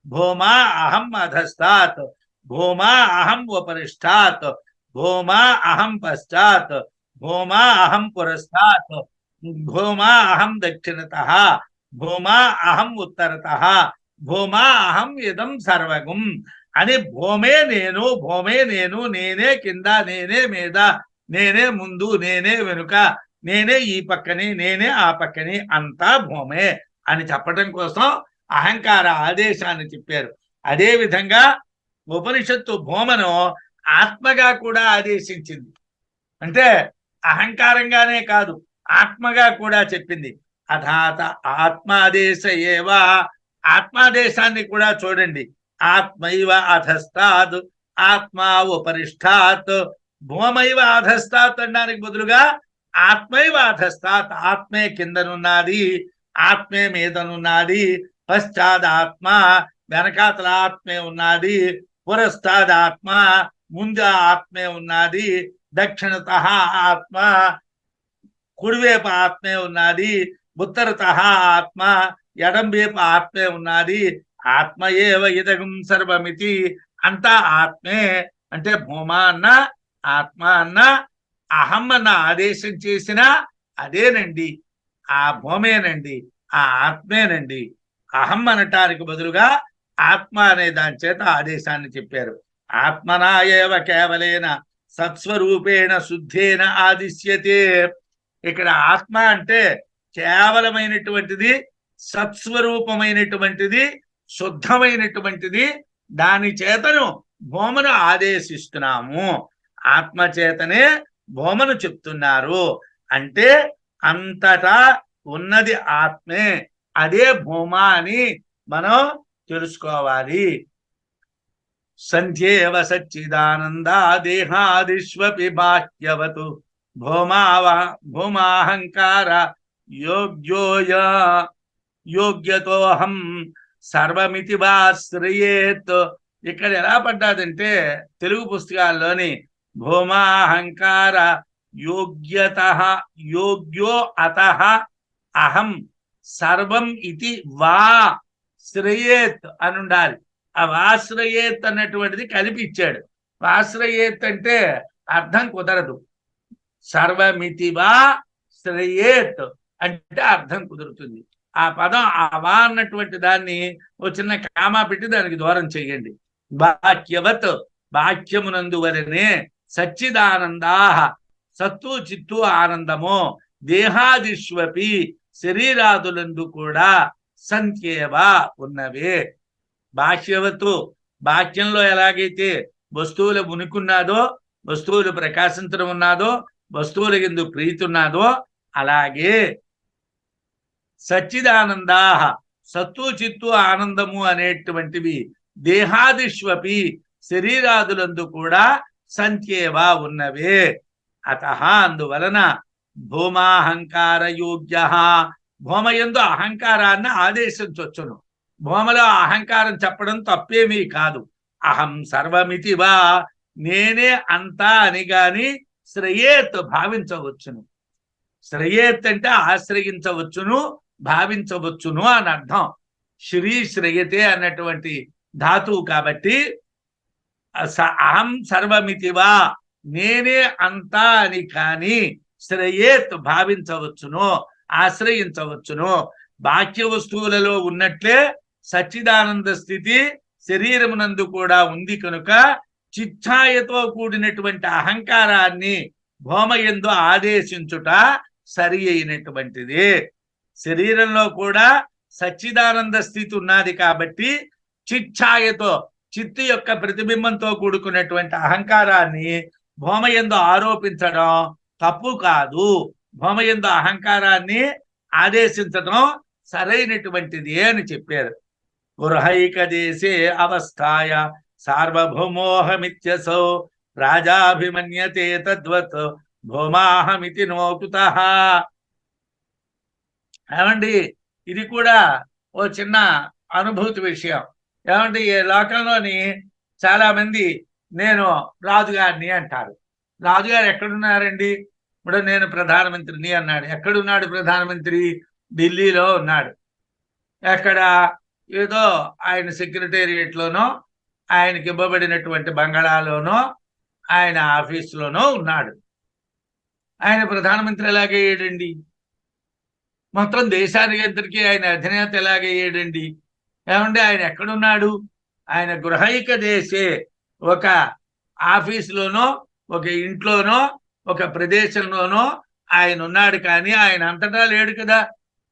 భూమా అహం అధస్తాత్, భూమా అహం ఉపరిష్టాత్, భూమా అహం పశ్చాత్, భూమా అహం పురస్తాత్, భూమా అహం దక్షిణతః, భూమా అహం ఉత్తరతః, భూమా అహం ఇదం సర్వగం అని భూమే నేను, భూమే నేను, నేనే కింద, నేనే మీద, నేనే ముందు, నేనే వెనుక, నేనే ఈ పక్కని, నేనే ఆ పక్కని, అంతా భూమే అని చెప్పడం కోసం అహంకార ఆదేశాన్ని చెప్పారు. అదే విధంగా ఉపనిషత్తు భూమను ఆత్మగా కూడా ఆదేశించింది. అంటే అహంకారంగానే కాదు, ఆత్మగా కూడా చెప్పింది. అథాత ఆత్మాదేశ ఏవా, ఆత్మాదేశాన్ని కూడా చూడండి. ఆత్మైవ అధస్తాత్, ఆత్మా ఉపరిష్టాత్, భూమైవ అధస్తాత్ అనడానికి బదులుగా ఆత్మైవ అధస్తాత్, ఆత్మే కిందనున్నది, ఆత్మే మీదనున్నది, పశ్చాత్ ఆత్మ వెనకాతల ఆత్మే ఉన్నది, పురస్తాద్ ఆత్మ ముందు ఆత్మే ఉన్నది, దక్షిణత ఆత్మ కుడివైపు ఆత్మే ఉన్నది, ఉత్తరత ఆత్మ ఎడం వైపు ఆత్మే ఉన్నది, ఆత్మ ఏవ ఇదగం సర్వమితి, అంతా ఆత్మే. అంటే భూమా అన్న ఆత్మ అన్న అహం అన్న ఆదేశం చేసిన అదేనండి, ఆ భూమేనండి, ఆ ఆత్మేనండి. అహం అనటానికి బదులుగా ఆత్మ అనే దాని చేత ఆదేశాన్ని చెప్పారు. ఆత్మనా ఏవ కేవలేన సత్స్వరూపేణ శుద్ధేన ఆదిశ్యతే. ఇక్కడ ఆత్మ అంటే కేవలమైనటువంటిది, సత్స్వరూపమైనటువంటిది, శుద్ధమైనటువంటిది. దాని చేతను భూమను ఆదేశిస్తున్నాము, ఆత్మ చేతనే భూమను చెప్తున్నారు. అంటే అంతటా ఉన్నది ఆత్మే, అదే భూమ అని మనం తెలుసుకోవాలి. సంధ్యేవ సచ్చిదానందా దేహాదిష్వపి బాహ్యవతు భూమాహంకార యోగ్యతోహం సర్వమితి వాశ్రయేత్. ఇక్కడ ఎలా పడ్డాదంటే తెలుగు పుస్తకాల్లోని భూమాహంకార యోగ్యత యోగ్యో అతః అహం సర్వం ఇది వా శ్రయేత్ అని ఉండాలి. ఆ వాశ్రయేత్ అన్నటువంటిది కలిపిచ్చాడు. వాశ్రయేత్ అంటే అర్థం కుదరదు. సర్వమితి వా శ్రయేత్ అంటే అర్థం కుదురుతుంది. ఆ పదం ఆ వా అన్నటువంటి దాన్ని ఓ చిన్న కామా పెట్టి దానికి దూరం చేయండి. వాక్యవత్ వాక్యమునందు వలనే సచ్చిదానందా సత్తు చిత్తు ఆనందము దేహాదిష్వపి శరీరాదులందు కూడా సంత్యేవా ఉన్నవే. బాహ్యవతు బాహ్యంలో ఎలాగైతే వస్తువుల ఉనికున్నాదో, వస్తువులు ప్రకాశించడం ఉన్నాదో, వస్తువుల యందు ప్రీతి ఉన్నాదో, అలాగే సచ్చిదానందా సత్తు చిత్తు ఆనందము అనేటువంటివి దేహాదిష్వపి శరీరాదులందు కూడా సంత్యేవా ఉన్నవే. అతః అందువలన భూమాహంకార యోగ్య, భూమయందు అహంకారాన్ని ఆదేశించొచ్చును. భూమలో అహంకారం చెప్పడం తప్పేమీ కాదు. అహం సర్వమితివా, నేనే అంతా అని గాని శ్రయేత్ భావించవచ్చును. శ్రయేత్ అంటే ఆశ్రయించవచ్చును, భావించవచ్చును అని అర్థం. శ్రీ శ్రయతే అన్నటువంటి ధాతువు కాబట్టి అహం సర్వమితివా, నేనే అంతా అని కాని శ్రయేత్ భావించవచ్చును, ఆశ్రయించవచ్చును. బాహ్య వస్తువులలో ఉన్నట్లే సచ్చిదానంద స్థితి శరీరమునందు కూడా ఉంది కనుక చిచ్ఛాయతో కూడినటువంటి అహంకారాన్ని భౌమయందు ఆదేశించుట సరి అయినటువంటిది. శరీరంలో కూడా సచ్చిదానంద స్థితి ఉన్నది కాబట్టి చిచ్ఛాయతో, చిత్తు యొక్క ప్రతిబింబంతో కూడుకున్నటువంటి అహంకారాన్ని భౌమయందు ఆరోపించడం తప్పు కాదు. భౌమయందు అహంకారాన్ని ఆదేశించడం సరైనటువంటిది అని చెప్పారు. గృహైక దేశే అవస్థాయ సార్వభౌమోహమిత్యసౌ రాజాభిమన్యతే తద్వత్ భౌమాహమితి నోకుతః. ఏమండి, ఇది కూడా ఓ చిన్న అనుభూతి విషయం. ఏమంటే ఈ లోకంలోని చాలా మంది నేను రాజుగారిని అంటారు. రాజుగారు ఎక్కడున్నారండి? ఇప్పుడు నేను ప్రధానమంత్రిని అన్నాడు. ఎక్కడున్నాడు ప్రధానమంత్రి? ఢిల్లీలో ఉన్నాడు. ఎక్కడ? ఏదో ఆయన సెక్రటేరియట్లోనో, ఆయనకి ఇవ్వబడినటువంటి బంగళాలోనో, ఆయన ఆఫీసులోనో ఉన్నాడు. ఆయన ప్రధానమంత్రి ఎలాగయ్యాడండి? మొత్తం దేశానికి అందరికీ ఆయన అధినేత ఎలాగయ్యాడండి? ఏమంటే ఆయన ఎక్కడున్నాడు? ఆయన గృహైక దేశే, ఒక ఆఫీసులోనో, ఒక ఇంట్లోనో, ఒక ప్రదేశంలోనో ఆయన ఉన్నాడు. కానీ ఆయన అంతటా లేడు కదా.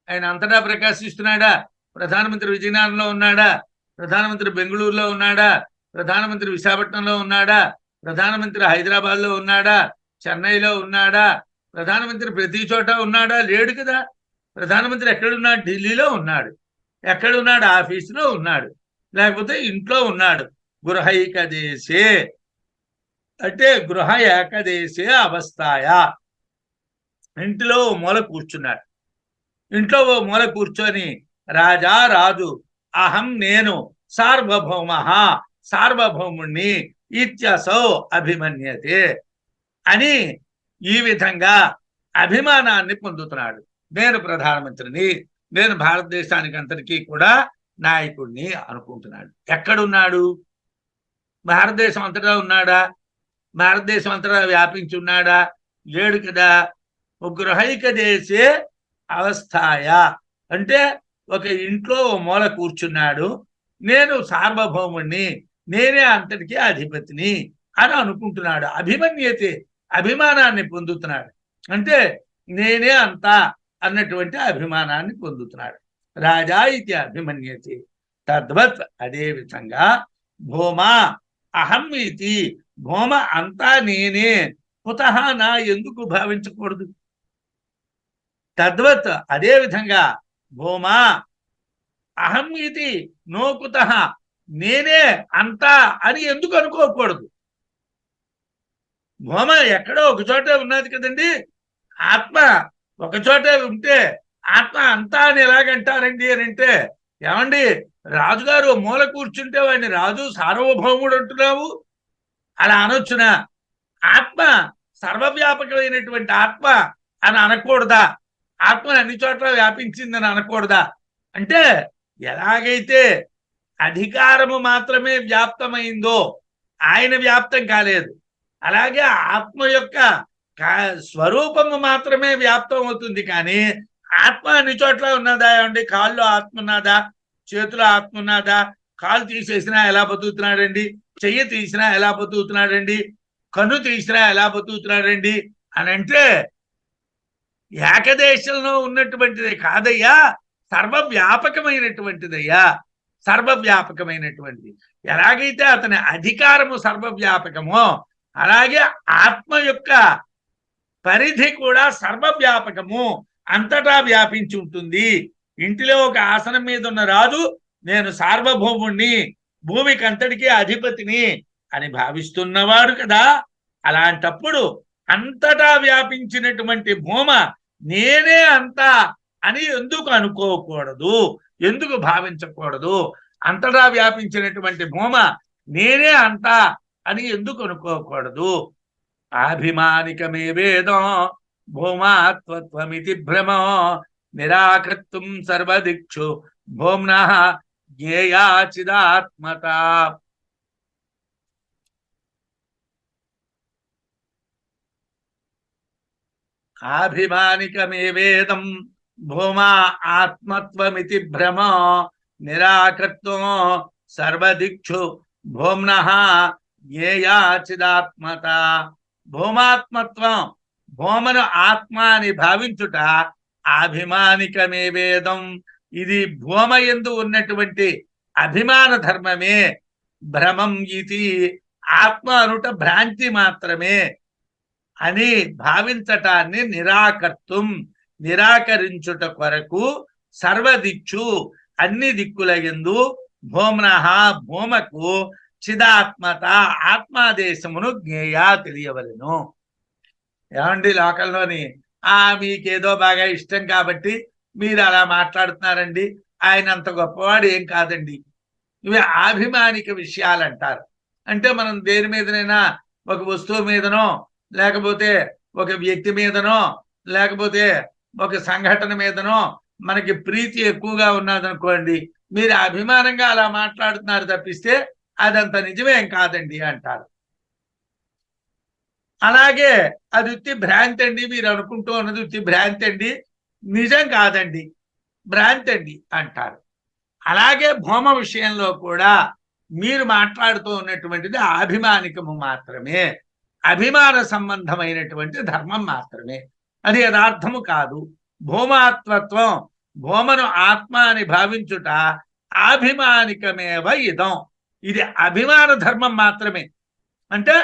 ఆయన అంతటా ప్రకాశిస్తున్నాడా? ప్రధానమంత్రి విజయనగరంలో ఉన్నాడా? ప్రధానమంత్రి బెంగళూరులో ఉన్నాడా? ప్రధానమంత్రి విశాఖపట్నంలో ఉన్నాడా? ప్రధానమంత్రి హైదరాబాద్లో ఉన్నాడా? చెన్నైలో ఉన్నాడా? ప్రధానమంత్రి ప్రతి చోట ఉన్నాడా? లేడు కదా. ప్రధానమంత్రి ఎక్కడున్నాడు? ఢిల్లీలో ఉన్నాడు. ఎక్కడున్నాడు? ఆఫీసులో ఉన్నాడు, లేకపోతే ఇంట్లో ఉన్నాడు. గృహైక దేశే అంటే గృహ ఏకదేశే అవస్థాయ, ఇంటిలో ఓ మూల కూర్చున్నాడు. ఇంట్లో ఓ మూల కూర్చొని రాజా, రాజు, అహం నేను, సార్వభౌమ, సార్వభౌముణ్ణి, ఇత్యసౌ అభిమన్యతే అని ఈ విధంగా అభిమానాన్ని పొందుతున్నాడు. నేను ప్రధానమంత్రిని, నేను భారతదేశానికి అంతటికీ కూడా నాయకుడిని అనుకుంటున్నాడు. ఎక్కడున్నాడు? భారతదేశం అంతటా ఉన్నాడా? భారతదేశం అంతటా వ్యాపించి ఉన్నాడా? లేడు కదా. గృహైక దేశే అవస్థాయ అంటే ఒక ఇంట్లో ఓ మూల కూర్చున్నాడు. నేను సార్వభౌముణ్ణి, నేనే అంతటికీ అధిపతిని అని అనుకుంటున్నాడు. అభిమన్యతే, అభిమానాన్ని పొందుతున్నాడు. అంటే నేనే అంతా అన్నటువంటి అభిమానాన్ని పొందుతున్నాడు. రాజా ఇది అభిమన్యతే తద్వత్, అదే విధంగా భూమా అహం ఇది, భూమ అంతా నేనే, కుతః నా ఎందుకు భావించకూడదు? తద్వత్, అదే విధంగా భూమా అహం ఇది నో కుతః, నేనే అంతా అని ఎందుకు అనుకోకూడదు? భూమ ఎక్కడో ఒక చోటే ఉన్నది కదండి. ఆత్మ ఒక చోటే ఉంటే ఆత్మ అంతా అని ఎలాగంటారండి అని అంటే, ఏమండి రాజుగారు మూల కూర్చుంటే వాడిని రాజు సార్వభౌముడు అంటున్నావు, అలా అనొచ్చునా? ఆత్మ సర్వవ్యాపకమైనటువంటి ఆత్మ అని అనకూడదా? ఆత్మ అన్ని చోట్ల వ్యాపించిందని అనకూడదా? అంటే ఎలాగైతే అధికారము మాత్రమే వ్యాప్తమైందో ఆయన వ్యాప్తం కాలేదు, అలాగే ఆత్మ యొక్క స్వరూపము మాత్రమే వ్యాప్తం అవుతుంది. కానీ ఆత్మ అన్ని చోట్ల ఉన్నదా? ఏమండి, కాళ్ళు ఆత్మ ఉన్నదా? చేతిలో ఆత్మ ఉన్నదా? కాలు తీసేసినా ఎలా బతుకుతున్నాడండి? చెయ్యి తీసినా ఎలా బతుకుతున్నాడండి? కన్ను తీసినా ఎలా బతుకుతున్నాడండి అని అంటే ఏకదేశంలో ఉన్నటువంటిది కాదయ్యా, సర్వవ్యాపకమైనటువంటిదయ్యా, సర్వవ్యాపకమైనటువంటిది. ఎలాగైతే అతని అధికారము సర్వవ్యాపకమో అలాగే ఆత్మ యొక్క పరిధి కూడా సర్వవ్యాపకము, అంతటా వ్యాపించి ఉంటుంది. ఇంటిలో ఒక ఆసనం మీద ఉన్న రాజు నేను సార్వభౌముణ్ణి, భూమికి అంతటికీ అధిపతిని అని భావిస్తున్నవాడు కదా. అలాంటప్పుడు అంతటా వ్యాపించినటువంటి భూమ నేనే అంతా అని ఎందుకు అనుకోకూడదు, ఎందుకు భావించకూడదు? అంతటా వ్యాపించినటువంటి భూమ నేనే అంతా అని ఎందుకు అనుకోకూడదు? ఆభిమానికమే వేదం భూమాత్వత్వమితి భ్రమో నిరాకర్తుం సర్వదిక్షు భూమ్నః జ్ఞేయా చిదాత్మత. ఆభిమానికమే వేదం భూమా ఆత్మత్వమితి భ్రమో నిరాకర్తుం సర్వదిక్షు భూమ్నః జ్ఞేయా చిదాత్మత. భూమాత్మత్వం, భూమను ఆత్మ అని భావించుట ఆభిమానికమే వేదం. ఇది భూమ యందు ఉన్నటువంటి అభిమాన ధర్మమే. భ్రమం ఇది ఆత్మ అనుట భ్రాంతి మాత్రమే అని భావించటాన్ని నిరాకర్తుం, నిరాకరించుట కొరకు సర్వదిక్షు అన్ని దిక్కుల యందు భూమ్నః భూమకు చిదాత్మత ఆత్మాదేశమును జ్ఞేయా తెలియవలెను. ఏమండి లోకంలోని మీకేదో బాగా ఇష్టం కాబట్టి మీరు అలా మాట్లాడుతున్నారండి, ఆయన అంత గొప్పవాడు ఏం కాదండి. ఇవి ఆభిమానిక విషయాలు అంటారు. అంటే మనం దేని మీదనైనా ఒక వస్తువు మీదనో లేకపోతే ఒక వ్యక్తి మీదనో లేకపోతే ఒక సంఘటన మీదనో మనకి ప్రీతి ఎక్కువగా ఉన్నదనుకోండి, మీరు అభిమానంగా అలా మాట్లాడుతున్నారు తప్పిస్తే అదంత నిజమేం కాదండి అంటారు. అలాగే అది ఉత్తి భ్రాంతి అండి, మీరు అనుకుంటూ ఉన్నది ఉత్తి భ్రాంతి అండి, నిజం కాదండి, భ్రాంతి అండి అంటారు. అలాగే భూమ విషయంలో కూడా మీరు మాట్లాడుతూ ఉన్నటువంటిది అభిమానికము మాత్రమే, అభిమాన సంబంధమైనటువంటి ధర్మం మాత్రమే, అది యథార్థము కాదు. భూమాత్మత్వం, భూమను ఆత్మ అని భావించుట ఆభిమానికమేవ ఇదం, ఇది అభిమాన ధర్మం మాత్రమే. అంటే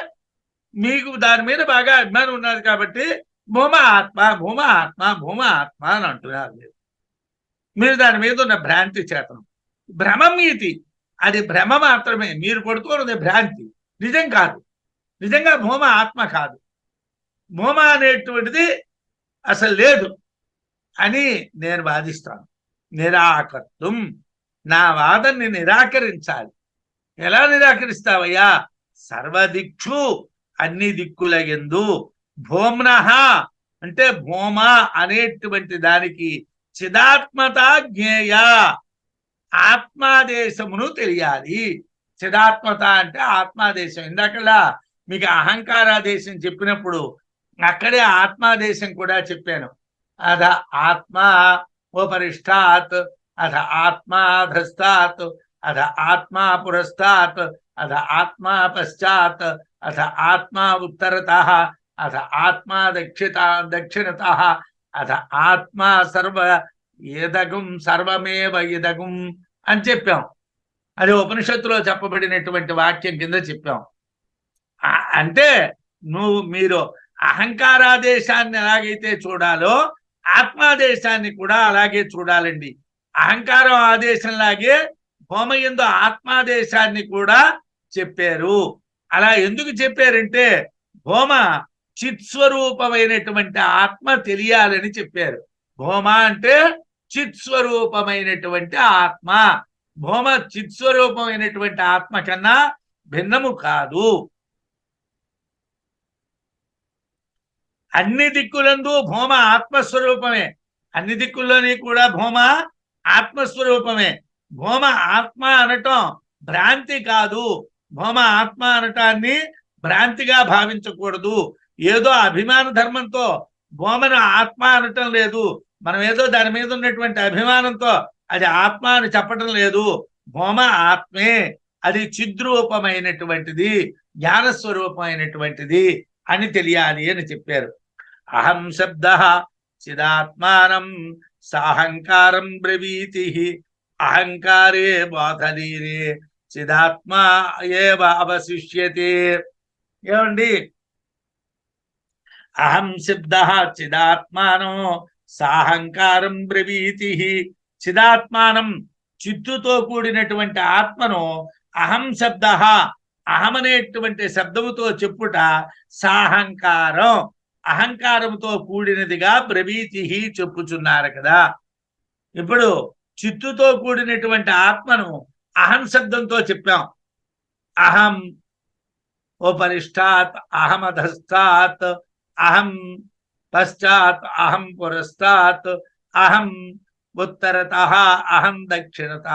మీకు దాని మీద బాగా అభిమానం ఉన్నది కాబట్టి భూమ ఆత్మ భూమ ఆత్మ భూమ ఆత్మ అని అంటున్నారు. మీరు దాని మీద ఉన్న భ్రాంతి చేతనం. భ్రమం ఇది, అది భ్రమ మాత్రమే, మీరు పడుతున్నది భ్రాంతి, నిజం కాదు. నిజంగా భూమ ఆత్మ కాదు, భూమ అనేటువంటిది అసలు లేదు అని నేను వాదిస్తాను. నిరాకర్తం, నా వాదన్ని నిరాకరించాలి. ఎలా నిరాకరిస్తావయ్యా? సర్వదిక్షు అన్ని దిక్కుల యందు భూమ్నః అంటే భూమ అనేటువంటి దానికి చిదాత్మత జ్ఞేయ, ఆత్మాదేశమును తెలియాలి. చిదాత్మత అంటే ఆత్మాదేశం. ఇందాకలా మీకు అహంకారాదేశం చెప్పినప్పుడు అక్కడే ఆత్మాదేశం కూడా చెప్పాను. అధ ఆత్మ ఉపరిష్టాత్, అధ ఆత్మాధస్తాత్, అధ ఆత్మా పురస్తాత్, అధ ఆత్మా పశ్చాత్, అధ ఆత్మా ఉత్తరతః, అధ ఆత్మా దక్షిణతః, అధ ఆత్మా సర్వ ఏదగుం సర్వమేవ ఇదగుం అని చెప్పాం. అది ఉపనిషత్తులో చెప్పబడినటువంటి వాక్యం కింద చెప్పాం. అంటే మీరు అహంకారాదేశాన్ని ఎలాగైతే చూడాలో ఆత్మాదేశాన్ని కూడా అలాగే చూడాలండి. అహంకారం ఆదేశంలాగే భూమయందు ఆత్మాదేశాన్ని కూడా చెప్పారు. అలా ఎందుకు చెప్పారంటే భూమ చిత్స్వరూపమైనటువంటి ఆత్మ తెలియాలని చెప్పారు. భూమ అంటే చిత్స్వరూపమైనటువంటి ఆత్మ. భూమ చిత్స్వరూపమైనటువంటి ఆత్మ కన్నా భిన్నము కాదు. అన్ని దిక్కులందు భూమ ఆత్మస్వరూపమే, అన్ని దిక్కుల్లోని కూడా భూమ ఆత్మస్వరూపమే. భూమ ఆత్మ అనటం భ్రాంతి కాదు. భూమ ఆత్మ అనటాన్ని భ్రాంతిగా భావించకూడదు. ఏదో అభిమాన ధర్మంతో భూమను ఆత్మ అనటం లేదు. మనం ఏదో దాని మీద ఉన్నటువంటి అభిమానంతో అది ఆత్మ అని చెప్పటం లేదు. భూమ ఆత్మే, అది చిద్రూపమైనటువంటిది, జ్ఞానస్వరూపమైనటువంటిది అని తెలియాలి అని చెప్పారు. అహం శబ్ద చిదాత్మానం సాహంకారం బ్రవీతి, అహంకారే బోధలీనే చిదాత్మా ఏవ అవశిష్యతే. ఏమండి, అహం శబ్ద చిదాత్మానం సాహంకారం బ్రవీతి, చిదాత్మానం చిత్తుతో కూడినటువంటి ఆత్మను అహం శబ్ద, అహం అనేటువంటి శబ్దముతో చెప్పుట సాహంకారం, అహంకారముతో కూడినదిగా బ్రవీతి చెప్పుచున్నారు కదా. ఇప్పుడు చిత్తుతో కూడినటువంటి ఆత్మను అహం శబ్దంతో చెప్పాం. అహం ఉపరిష్టాత్, అహం అధస్థాత్, అహం పశ్చాత్, అహం పురస్తాత్, అహం ఉత్తరత, అహం దక్షిణత,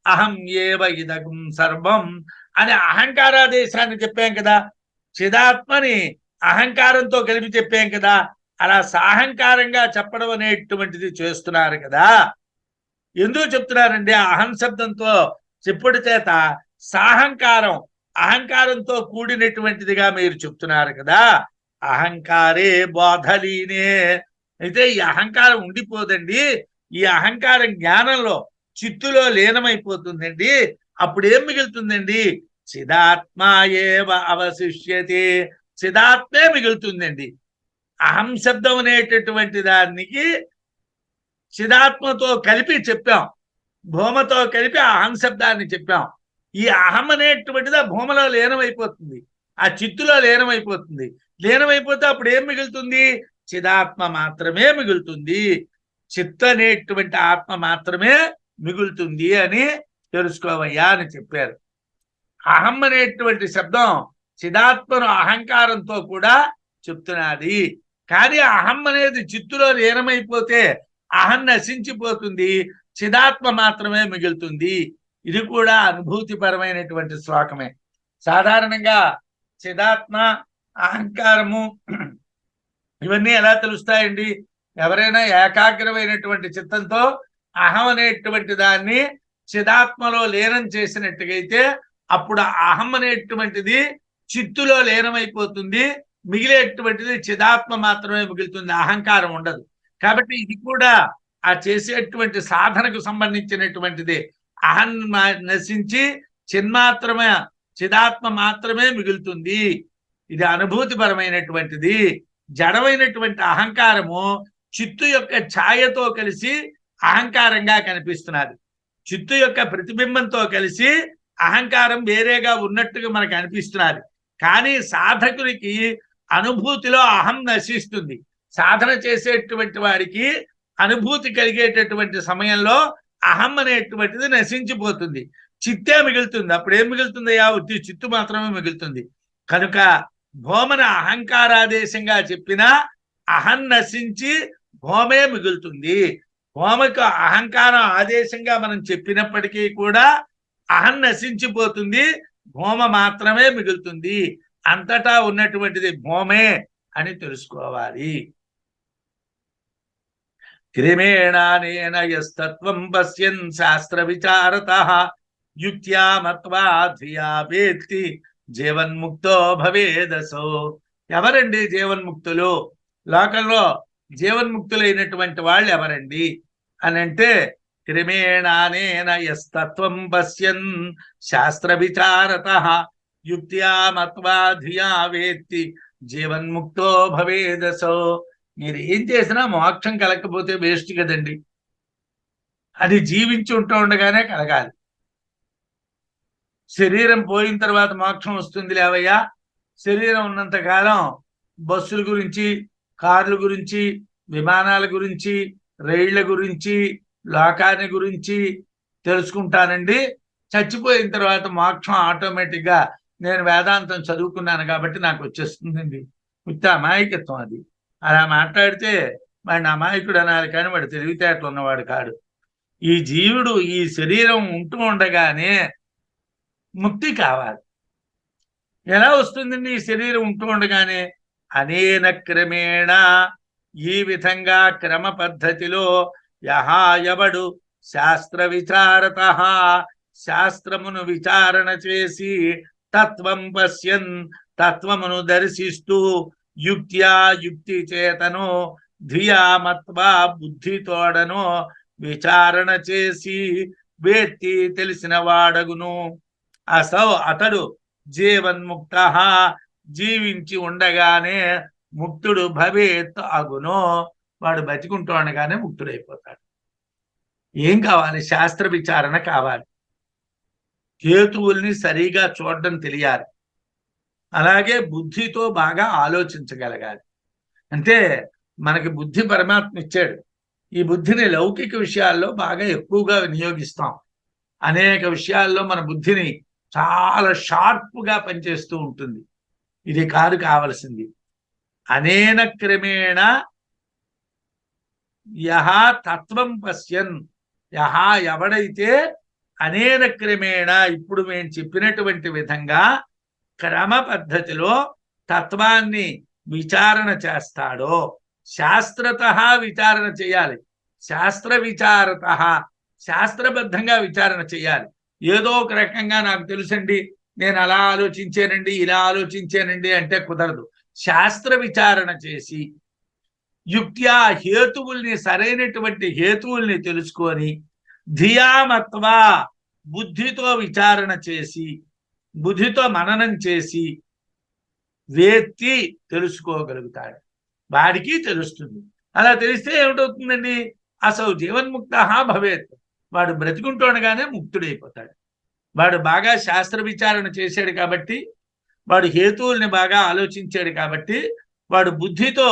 అహం ఏవ ఇదగం సర్వం అని అహంకారాదేశాన్ని చెప్పాం కదా. చిదాత్మని అహంకారంతో కలిపి చెప్పాం కదా. అలా సాహంకారంగా చెప్పడం అనేటువంటిది చేస్తున్నారు కదా. ఎందుకు చెప్తున్నారండి? అహం శబ్దంతో చెప్పుడు చేత సాహంకారం, అహంకారంతో కూడినటువంటిదిగా మీరు చెప్తున్నారు కదా. అహంకారే బోధలీనే. అయితే ఈ అహంకారం ఉండిపోదండి. ఈ అహంకారం జ్ఞానంలో, చిత్తులో లీనమైపోతుందండి. అప్పుడు ఏం మిగులుతుందండి? చిదాత్మ ఏవ అవశిష్యతే. చిదాత్మే మిగులుతుందండి. అహం శబ్దం అనేటటువంటి దానికి చిదాత్మతో కలిపి చెప్పాం, భూమతో కలిపి అహం శబ్దాన్ని చెప్పాం. ఈ అహం అనేటువంటిది ఆ భూమలో లీనమైపోతుంది, ఆ చిత్తులో లీనమైపోతుంది. లీనమైపోతే అప్పుడు ఏం మిగులుతుంది? చిదాత్మ మాత్రమే మిగులుతుంది. చిత్త అనేటువంటి ఆత్మ మాత్రమే మిగులుతుంది అని తెలుసుకోవయ్యా అని చెప్పారు. అహం అనేటువంటి శబ్దం చిదాత్మను అహంకారంతో కూడా చెప్తున్నది. కానీ అహం అనేది చిత్తులో లీనమైపోతే అహం నశించిపోతుంది, చిదాత్మ మాత్రమే మిగులుతుంది. ఇది కూడా అనుభూతిపరమైనటువంటి శ్లోకమే. సాధారణంగా చిదాత్మ, అహంకారము ఇవన్నీ ఎలా తెలుస్తాయండి? ఎవరైనా ఏకాగ్రమైనటువంటి చిత్తంతో అహం అనేటువంటి దాన్ని చిదాత్మలో లీనం చేసినట్టుగైతే అప్పుడు అహం అనేటువంటిది చిత్తులో లీనమైపోతుంది, మిగిలేటువంటిది చిదాత్మ మాత్రమే మిగులుతుంది, అహంకారం ఉండదు. కాబట్టి ఇది కూడా ఆ చేసేటువంటి సాధనకు సంబంధించినటువంటిది. అహం నశించి చిన్మాత్రమే, చిదాత్మ మాత్రమే మిగులుతుంది. ఇది అనుభూతిపరమైనటువంటిది. జడమైనటువంటి అహంకారము చిత్తు యొక్క ఛాయతో కలిసి అహంకారంగా కనిపిస్తున్నది. చిత్తు యొక్క ప్రతిబింబంతో కలిసి అహంకారం వేరేగా ఉన్నట్టుగా మనకు అనిపిస్తున్నది. కానీ సాధకునికి అనుభూతిలో అహం నశిస్తుంది. సాధన చేసేటువంటి వారికి అనుభూతి కలిగేటటువంటి సమయంలో అహం అనేటువంటిది నశించిపోతుంది, చిత్తే మిగులుతుంది. అప్పుడు ఏం మిగులుతుంది? ఉత్తి చిత్తు మాత్రమే మిగులుతుంది. కనుక భూమన అహంకారాదేశంగా చెప్పినా అహం నశించి భూమే మిగులుతుంది. భూమకు అహంకారం ఆదేశంగా మనం చెప్పినప్పటికీ కూడా అహం నశించిపోతుంది, భూమ మాత్రమే మిగులుతుంది. అంతటా ఉన్నటువంటిది భూమే అని తెలుసుకోవాలి. క్రమేణానేన యస్తత్వం పశ్యన్ శాస్త్ర విచారతః యుక్త్యా మత్వా ధియా వేత్తి జీవన్ముక్తో భవేదసో. ఎవరండి జీవన్ముక్తులు? లోకంలో జీవన్ముక్తులైనటువంటి వాళ్ళు ఎవరండి అని అంటే, క్రమేణానేన యస్తత్వం పశ్యన్ శాస్త్ర విచారతః యుక్త్యా మత్వా ధియా వేత్తి జీవన్ముక్తో భవేదసో. మీరు ఏం చేసినా మోక్షం కలగకపోతే వేస్ట్ కదండి. అది జీవించి ఉంటూ ఉండగానే కలగాలి. శరీరం పోయిన తర్వాత మోక్షం వస్తుంది లేవయ్యా. శరీరం ఉన్నంత కాలం బస్సుల గురించి, కార్ల గురించి, విమానాల గురించి, రైళ్ల గురించి, లోకాన్ని గురించి తెలుసుకుంటానండి. చచ్చిపోయిన తర్వాత మోక్షం ఆటోమేటిక్గా నేను వేదాంతం చదువుకున్నాను కాబట్టి నాకు వచ్చేస్తుందండి. ఉత్త అమాయకత్వం అది. అలా మాట్లాడితే వాడిని అమాయకుడు అనాలి, కానీ వాడు తెలివితేటలు ఉన్నవాడు కాడు. ఈ జీవుడు ఈ శరీరం ఉంటూ ఉండగానే ముక్తి కావాలి. ఎలా వస్తుందండి ఈ శరీరం ఉంటూ ఉండగానే? అనేన క్రమేణ, ఈ విధంగా క్రమ పద్ధతిలో యహాయవడు శాస్త్ర విచారత, శాస్త్రమును విచారణ చేసి తత్వం పశ్యన్, తత్వమును దర్శిస్తూ యుక్త్యా, యుక్తి చేతను, ధియా మత్వా, బుద్ధితోడను విచారణ చేసి వేత్తి, తెలిసిన వాడగును. అసౌ, అతడు జీవన్ముక్త, జీవించి ఉండగానే ముక్తుడు భవేత్ అగును. వాడు బతికుంటూ ఉండగానే ముక్తుడైపోతాడు. ఏం కావాలి? శాస్త్ర విచారణ కావాలి. హేతువుల్ని సరిగా చూడడం తెలియాలి. అలాగే బుద్ధితో బాగా ఆలోచించగలగాలి. అంటే మనకి బుద్ధి పరమాత్మ ఇచ్చాడు. ఈ బుద్ధిని లౌకిక విషయాల్లో బాగా ఎక్కువగా వినియోగిస్తాం. అనేక విషయాల్లో మన బుద్ధిని చాలా షార్ప్గా పనిచేస్తూ ఉంటుంది. ఇది కాదు కావలసింది. అనేన క్రమేణ యహ తత్వం పశ్యన్, యహ ఎవడైతే అనేన క్రమేణ ఇప్పుడు మేము చెప్పినటువంటి విధంగా క్రమ పద్ధతిలో తత్వాన్ని విచారణ చేస్తాడో, శాస్త్రత విచారణ చేయాలి. శాస్త్ర విచారత, శాస్త్రబద్ధంగా విచారణ చేయాలి. ఏదో ఒక రకంగా నాకు తెలుసండి, నేను అలా ఆలోచించానండి, ఇలా ఆలోచించానండి అంటే కుదరదు. శాస్త్ర విచారణ చేసి యుక్త్యా హేతువుల్ని, సరైనటువంటి హేతువుల్ని తెలుసుకొని, ధియామత్వా బుద్ధితో విచారణ చేసి, బుద్ధితో మననం చేసి వేత్తి తెలుసుకోగలుగుతాడు. వాడికి తెలుస్తుంది. అలా తెలిస్తే ఏమిటవుతుందండి? అసలు జీవన్ముక్త భవేత్, వాడు బ్రతికుంటుండగానే ముక్తుడైపోతాడు. వాడు బాగా శాస్త్ర విచారణ చేశాడు కాబట్టి, వాడు హేతువుల్ని బాగా ఆలోచించాడు కాబట్టి, వాడు బుద్ధితో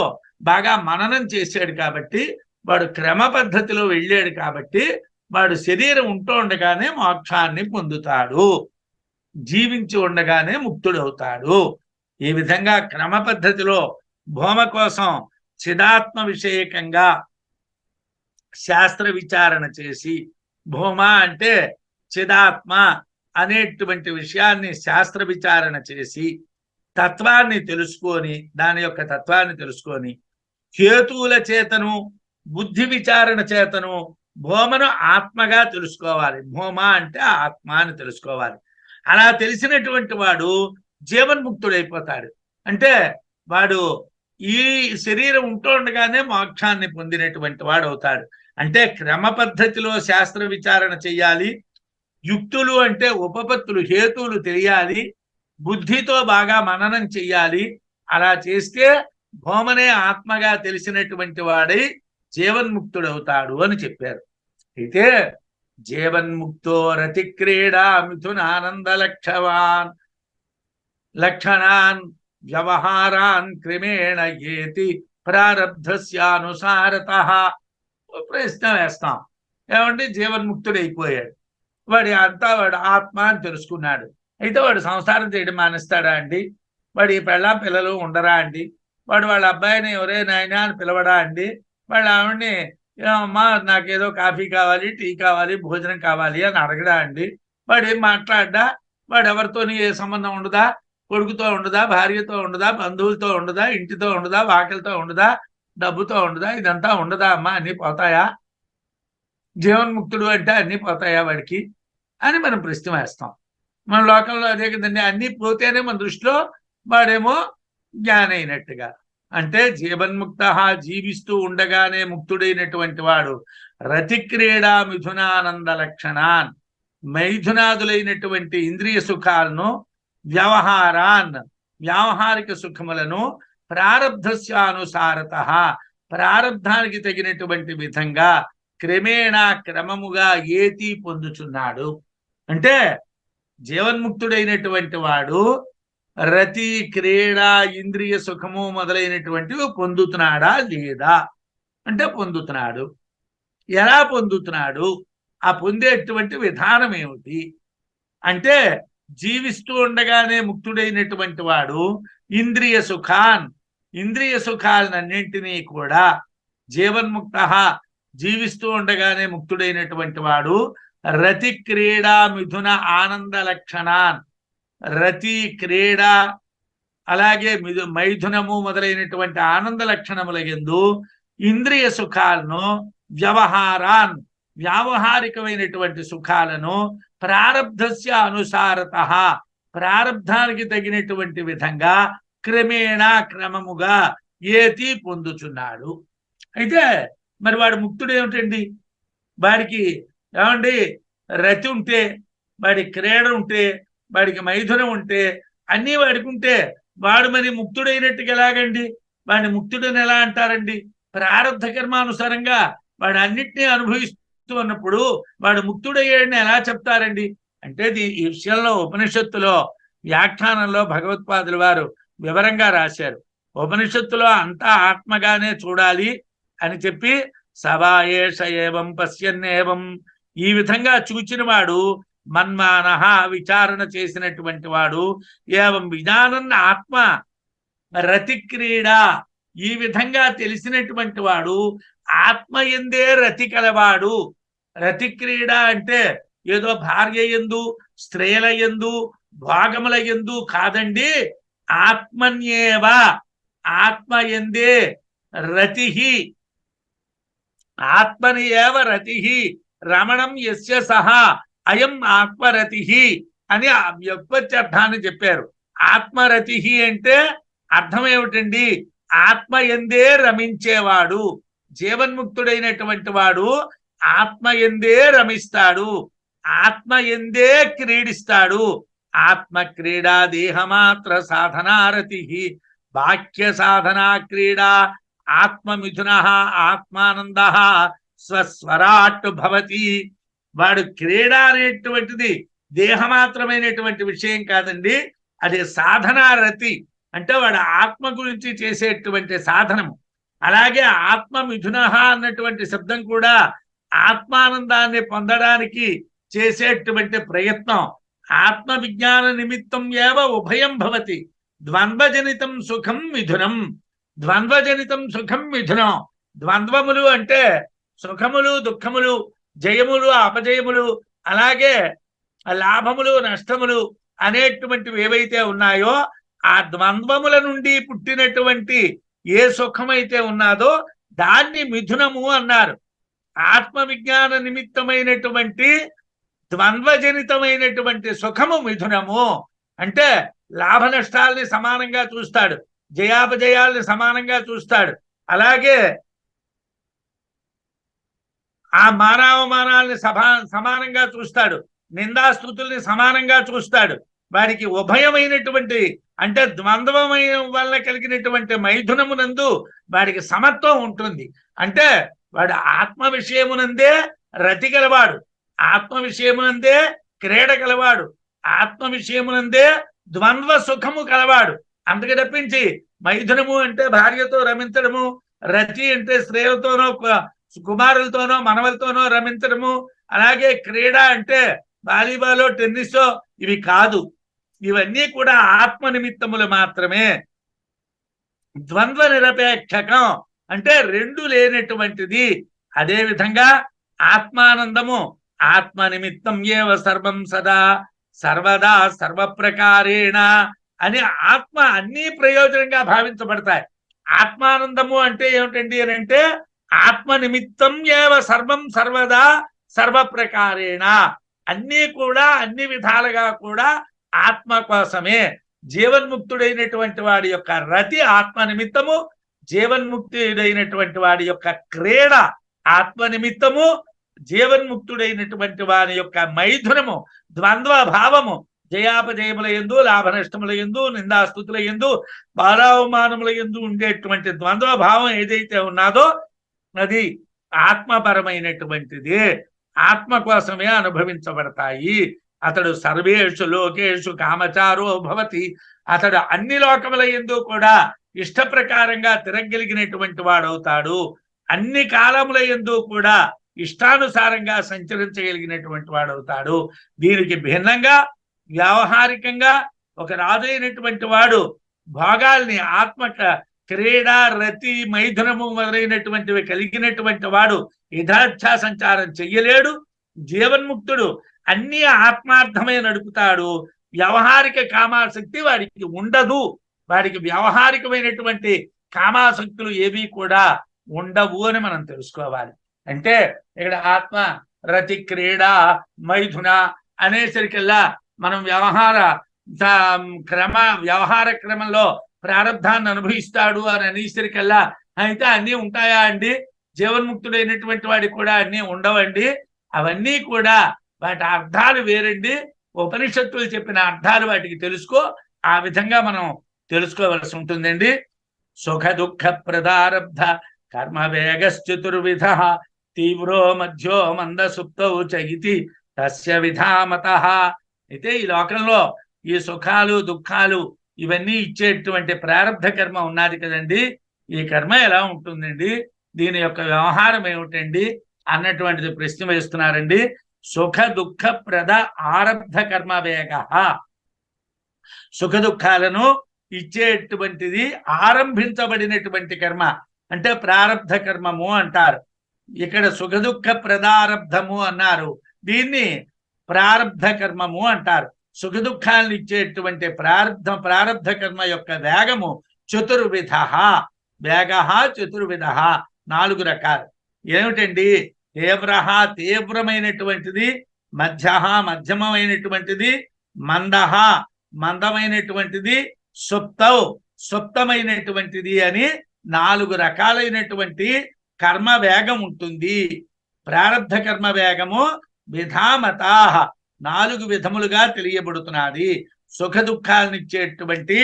బాగా మననం చేశాడు కాబట్టి, వాడు క్రమ పద్ధతిలో వెళ్ళాడు కాబట్టి, వాడు శరీరం ఉంటూ ఉండగానే మోక్షాన్ని పొందుతాడు, జీవించి ఉండగానే ముక్తుడవుతాడు. ఈ విధంగా క్రమ పద్ధతిలో భూమ కోసం చిదాత్మ విషయకంగా శాస్త్ర విచారణ చేసి, భూమ అంటే చిదాత్మ అనేటువంటి విషయాన్ని శాస్త్ర విచారణ చేసి తత్వాన్ని తెలుసుకొని, దాని యొక్క తత్వాన్ని తెలుసుకొని హేతువుల చేతను బుద్ధి విచారణ చేతను భూమను ఆత్మగా తెలుసుకోవాలి. భూమ అంటే ఆత్మ అని తెలుసుకోవాలి. అలా తెలిసినటువంటి వాడు జీవన్ముక్తుడైపోతాడు. అంటే వాడు ఈ శరీరం ఉంటూ ఉండగానే మోక్షాన్ని పొందినటువంటి వాడు అవుతాడు. అంటే క్రమ పద్ధతిలో శాస్త్ర విచారణ చెయ్యాలి. యుక్తులు అంటే ఉపపత్తులు, హేతువులు తెలియాలి. బుద్ధితో బాగా మననం చెయ్యాలి. అలా చేస్తే భూమనే ఆత్మగా తెలిసినటువంటి వాడై జీవన్ముక్తుడవుతాడు అని చెప్పారు. అయితే జీవన్ముక్తో రతి క్రీడా మిథునానంద లక్షణాన్ వ్యవహారాన్ క్రమేణ ఏతి ప్రారబ్ధస్యానుసారత. ప్రశ్న వేస్తాం, ఏమంటే జీవన్ముక్తుడైపోయాడు, వాడు ఆత్మ అని తెలుసుకున్నాడు. అయితే వాడు సంసారం చేయడం మానేస్తాడా అండి? వాడు ఈ పిల్లలు ఉండరా అండి? వాడు వాళ్ళ అబ్బాయిని ఎవరే నాయనా అని పిలవడా అండి? వాళ్ళ ఆవిడ్ని అమ్మా నాకేదో కాఫీ కావాలి, టీ కావాలి, భోజనం కావాలి అని అడగడా అండి? వాడు ఏం మాట్లాడ్డా? వాడు ఎవరితోని ఏ సంబంధం ఉండదా? కొడుకుతో ఉండదా, భార్యతో ఉండదా, బంధువులతో ఉండదా, ఇంటితో ఉండదా, వాకిలతో ఉండదా, డబ్బుతో ఉండదా? ఇదంతా ఉండదా అమ్మా? అన్నీ పోతాయా? జీవన్ముక్తుడు అంటే అన్నీ పోతాయా వాడికి అని మనం ప్రశ్న వేస్తాం. మన లోకంలో అదే కదండి, అన్నీ పోతేనే మన దృష్టిలో వాడేమో జ్ఞానైనట్టుగా. అంటే జీవన్ముక్త జీవిస్తూ ఉండగానే ముక్తుడైనటువంటి వాడు రతిక్రీడా మిథునానంద లక్షణాన్, మైథునాదులైనటువంటి ఇంద్రియ సుఖాలను, వ్యవహారాన్ వ్యావహారిక సుఖములను, ప్రారబ్ధస్యానుసారత ప్రారబ్ధానికి తగినటువంటి విధంగా క్రమేణ క్రమముగా ఏతి పొందుచున్నాడు. అంటే జీవన్ముక్తుడైనటువంటి వాడు రతి, క్రీడ, ఇంద్రియ సుఖము మొదలైనటువంటివి పొందుతున్నాడా లేదా అంటే పొందుతున్నాడు. ఎలా పొందుతున్నాడు? ఆ పొందేటువంటి విధానం ఏమిటి అంటే, జీవిస్తూ ఉండగానే ముక్తుడైనటువంటి వాడు ఇంద్రియ సుఖాలన్నింటినీ కూడా, జీవన్ముక్త జీవిస్తూ ఉండగానే ముక్తుడైనటువంటి వాడు రతి, క్రీడా, మిథున, ఆనంద లక్షణాన్, రతి, క్రీడ అలాగే మైథునము మొదలైనటువంటి ఆనంద లక్షణముల యందు ఇంద్రియ సుఖాలను, వ్యవహారాన్ వ్యావహారికమైనటువంటి సుఖాలను, ప్రారబ్ధస్య అనుసారత ప్రారబ్ధానికి తగినటువంటి విధంగా క్రమేణ క్రమముగా ఏతి పొందుచున్నాడు. అయితే మరి వాడు ముక్తుడు ఏమిటండి? వాడికి ఏమండి రతి ఉంటే, వాడి క్రీడ ఉంటే, వాడికి మైథునం ఉంటే, అన్నీ వాడికి ఉంటే వాడు మరి ముక్తుడైనట్టుగా ఎలాగండి? వాడిని ముక్తుడని ఎలా అంటారండి? ప్రారబ్ధ కర్మానుసారంగా వాడు అన్నిటినీ అనుభవిస్తూ ఉన్నప్పుడు వాడు ముక్తుడయ్యాడని ఎలా చెప్తారండి? అంటే ఈ విషయంలో ఉపనిషత్తులో వ్యాఖ్యానంలో భగవత్పాదుల వారు వివరంగా రాశారు. ఉపనిషత్తులో అంతా ఆత్మగానే చూడాలి అని చెప్పి సవా ఏష ఏవం పశ్యన్నేవం, ఈ విధంగా చూచినవాడు మన్మానః, విచారణ చేసినటువంటి వాడు, ఏవం విజ్ఞానన్న ఆత్మ రతిక్రీడ, ఈ విధంగా తెలిసినటువంటి వాడు ఆత్మ ఎందే రతి కలవాడు. రతిక్రీడ అంటే ఏదో భార్య యందు, స్త్రీల యందు, భోగముల యందు కాదండి. ఆత్మన్యేవ, ఆత్మ ఎందే రతి, ఆత్మని ఏవ రతి, రమణం యస్య సహా అయం ఆత్మరతి అని వ్యుత్పత్త్యర్థాన్ని చెప్పారు. ఆత్మరతి అంటే అర్థం ఏమిటండి? ఆత్మ ఎందే రమించేవాడు. జీవన్ముక్తుడైనటువంటి వాడు ఆత్మ ఎందే రమిస్తాడు, ఆత్మ ఎందే క్రీడిస్తాడు. ఆత్మ క్రీడా దేహమాత్ర సాధనారతి, బాహ్య సాధనా క్రీడా ఆత్మమిథున ఆత్మానంద స్వస్వరాట్ భవతి. వాడు క్రీడ అనేటువంటిది దేహమాత్రమైనటువంటి విషయం కాదండి, అది సాధనారతి అంటే వాడు ఆత్మ గురించి చేసేటువంటి సాధనము. అలాగే ఆత్మమిథున అన్నటువంటి శబ్దం కూడా ఆత్మానందాన్ని పొందడానికి చేసేటువంటి ప్రయత్నం. ఆత్మ విజ్ఞాన నిమిత్తం ఏవ ఉభయం భవతి, ద్వంద్వజనితం సుఖం మిథునం. ద్వంద్వజనితం సుఖం మిథునం. ద్వంద్వములు అంటే సుఖములు దుఃఖములు, జయములు అపజయములు, అలాగే లాభములు నష్టములు అనేటువంటివి ఏవైతే ఉన్నాయో ఆ ద్వంద్వముల నుండి పుట్టినటువంటి ఏ సుఖమైతే ఉన్నాదో దాన్ని మిథునము అన్నారు. ఆత్మ విజ్ఞాన నిమిత్తమైనటువంటి ద్వంద్వజనితమైనటువంటి సుఖము మిథునము. అంటే లాభ నష్టాలని సమానంగా చూస్తాడు, జయాపజయాల్ని సమానంగా చూస్తాడు, అలాగే ఆ మానవమానాల్ని సమానంగా చూస్తాడు, నిందాస్తుతుల్ని సమానంగా చూస్తాడు. వాడికి ఉభయమైనటువంటి అంటే ద్వంద్వమైన వల్ల కలిగినటువంటి మైథునమునందు వాడికి సమత్వం ఉంటుంది. అంటే వాడు ఆత్మ విషయమునందే రతి గలవాడు, ఆత్మ విషయమునందే క్రీడ గలవాడు, ఆత్మ విషయమునందే ద్వంద్వ సుఖము కలవాడు. అందుకు తప్పించి మైథునము అంటే భార్యతో రమించడము, రతి అంటే స్త్రీలతోనో కుమారులతోనో మనవలతోనో రమించడము, అలాగే క్రీడ అంటే వాలీబాలో టెన్నిసో ఇవి కాదు. ఇవన్నీ కూడా ఆత్మ నిమిత్తములు మాత్రమే. ద్వంద్వ నిరపేక్షకం అంటే రెండు లేనటువంటిది. అదే విధంగా ఆత్మానందము ఆత్మ నిమిత్తం ఏవ సర్వం సదా సర్వదా సర్వప్రకారేణ అని ఆత్మ అన్ని ప్రయోజనంగా భావించబడతాయి. ఆత్మానందము అంటే ఏమిటండి అని అంటే ఆత్మ నిమిత్తం ఏవ సర్వం సర్వదా సర్వప్రకారేణ, అన్నీ కూడా అన్ని విధాలుగా కూడా ఆత్మ కోసమే. జీవన్ముక్తుడైనటువంటి వాడి యొక్క రతి ఆత్మ నిమిత్తము, జీవన్ముక్తుడైనటువంటి వాడి యొక్క క్రీడ ఆత్మ నిమిత్తము, జీవన్ముక్తుడైనటువంటి వారి యొక్క మైథునము ద్వంద్వ భావము జయాపజయముల యందు, లాభ నష్టముల యందు, నిందాస్తుతుల యందు, బాలావమానముల యందు ఉండేటువంటి ద్వంద్వ భావం ఏదైతే ఉన్నాదో అది ఆత్మపరమైనటువంటిది, ఆత్మ కోసమే అనుభవించబడతాయి. అతడు సర్వేషు లోకేషు కామచారో భవతి, అతడు అన్ని లోకముల యందు కూడా ఇష్ట ప్రకారంగా తిరగలిగినటువంటి వాడవుతాడు. అన్ని కాలముల యందు కూడా ఇష్టానుసారంగా సంచరించగలిగినటువంటి వాడవుతాడు. దీనికి భిన్నంగా వ్యావహారికంగా ఒక రాజైనటువంటి వాడు భోగాల్ని ఆత్మ క్రీడ రతి మైథునము మొదలైనటువంటివి కలిగినటువంటి వాడు యథార్థ సంచారం చెయ్యలేడు. జీవన్ముక్తుడు అన్ని ఆత్మార్థమే నడుపుతాడు. వ్యవహారిక కామాసక్తి వాడికి ఉండదు. వాడికి వ్యవహారికమైనటువంటి కామాసక్తులు ఏవి కూడా ఉండవు అని మనం తెలుసుకోవాలి. అంటే ఇక్కడ ఆత్మ రతి క్రీడ మైథున అనేసరికల్లా మనం వ్యవహార క్రమంలో ప్రారంధాన్ని అనుభవిస్తాడు అని అనేసరికల్లా అయితే అన్నీ ఉంటాయా అండి? జీవన్ముక్తుడైనటువంటి వాడికి కూడా అన్నీ ఉండవండి. అవన్నీ కూడా వాటి అర్థాలు వేరండి. ఉపనిషత్తులు చెప్పిన అర్థాలు వాటికి తెలుసుకో, ఆ విధంగా మనం తెలుసుకోవలసి ఉంటుందండి. సుఖ దుఃఖ ప్రదారబ్ధ కర్మ వేగశ్చతుర్విధ తీవ్రో మధ్యో మంద సుప్తౌ చయితి తస్య విధామత. అయితే ఈ లోకంలో ఈ సుఖాలు దుఃఖాలు ఇవన్నీ ఇచ్చేటువంటి ప్రారంధ కర్మ ఉన్నది కదండి. ఈ కర్మ ఎలా ఉంటుందండి? దీని యొక్క వ్యవహారం ఏమిటండి అన్నటువంటిది ప్రశ్న వేస్తున్నారండి. సుఖ దుఃఖ ప్రద ఆరబ్ధ కర్మ వేగ, సుఖ దుఃఖాలను ఇచ్చేటువంటిది ఆరంభించబడినటువంటి కర్మ అంటే ప్రారబ్ధ కర్మము అంటారు. ఇక్కడ సుఖ దుఃఖ ప్రదారబ్ధము అన్నారు, దీన్ని ప్రారబ్ధ కర్మము అంటారు. సుఖ దుఃఖాలను ఇచ్చేటువంటి ప్రారబ్ధ కర్మ యొక్క వేగము చతుర్విధ, వేగ చతుర్విధ, 4 రకాలు. ఏమిటండి? తీవ్ర, తీవ్రమైనటువంటిది, మధ్య, మధ్యమైనటువంటిది, మంద, మందమైనటువంటిది, సుప్తౌ, సుప్తమైనటువంటిది అని 4 రకాలైనటువంటి కర్మ వేగం ఉంటుంది. ప్రారబ్ధ కర్మ వేగము విధామతా 4 విధములుగా తెలియబడుతున్నది. సుఖ దుఃఖాలను ఇచ్చేటువంటి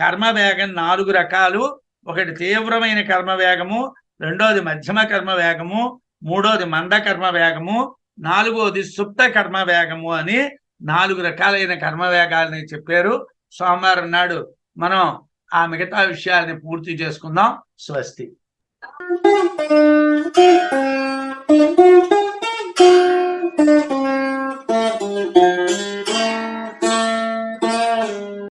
కర్మ వేగం 4 రకాలు. ఒకటి తీవ్రమైన కర్మ వేగము, రెండోది మధ్యమ కర్మ వేగము, మూడోది మంద కర్మ వేగము, 4వది సుప్త కర్మ వేగము అని 4 రకాలైన కర్మ వేగాలని చెప్పారు. సోమవారం నాడు మనం ఆ మిగతా విషయాల్ని పూర్తి చేసుకుందాం. స్వస్తి.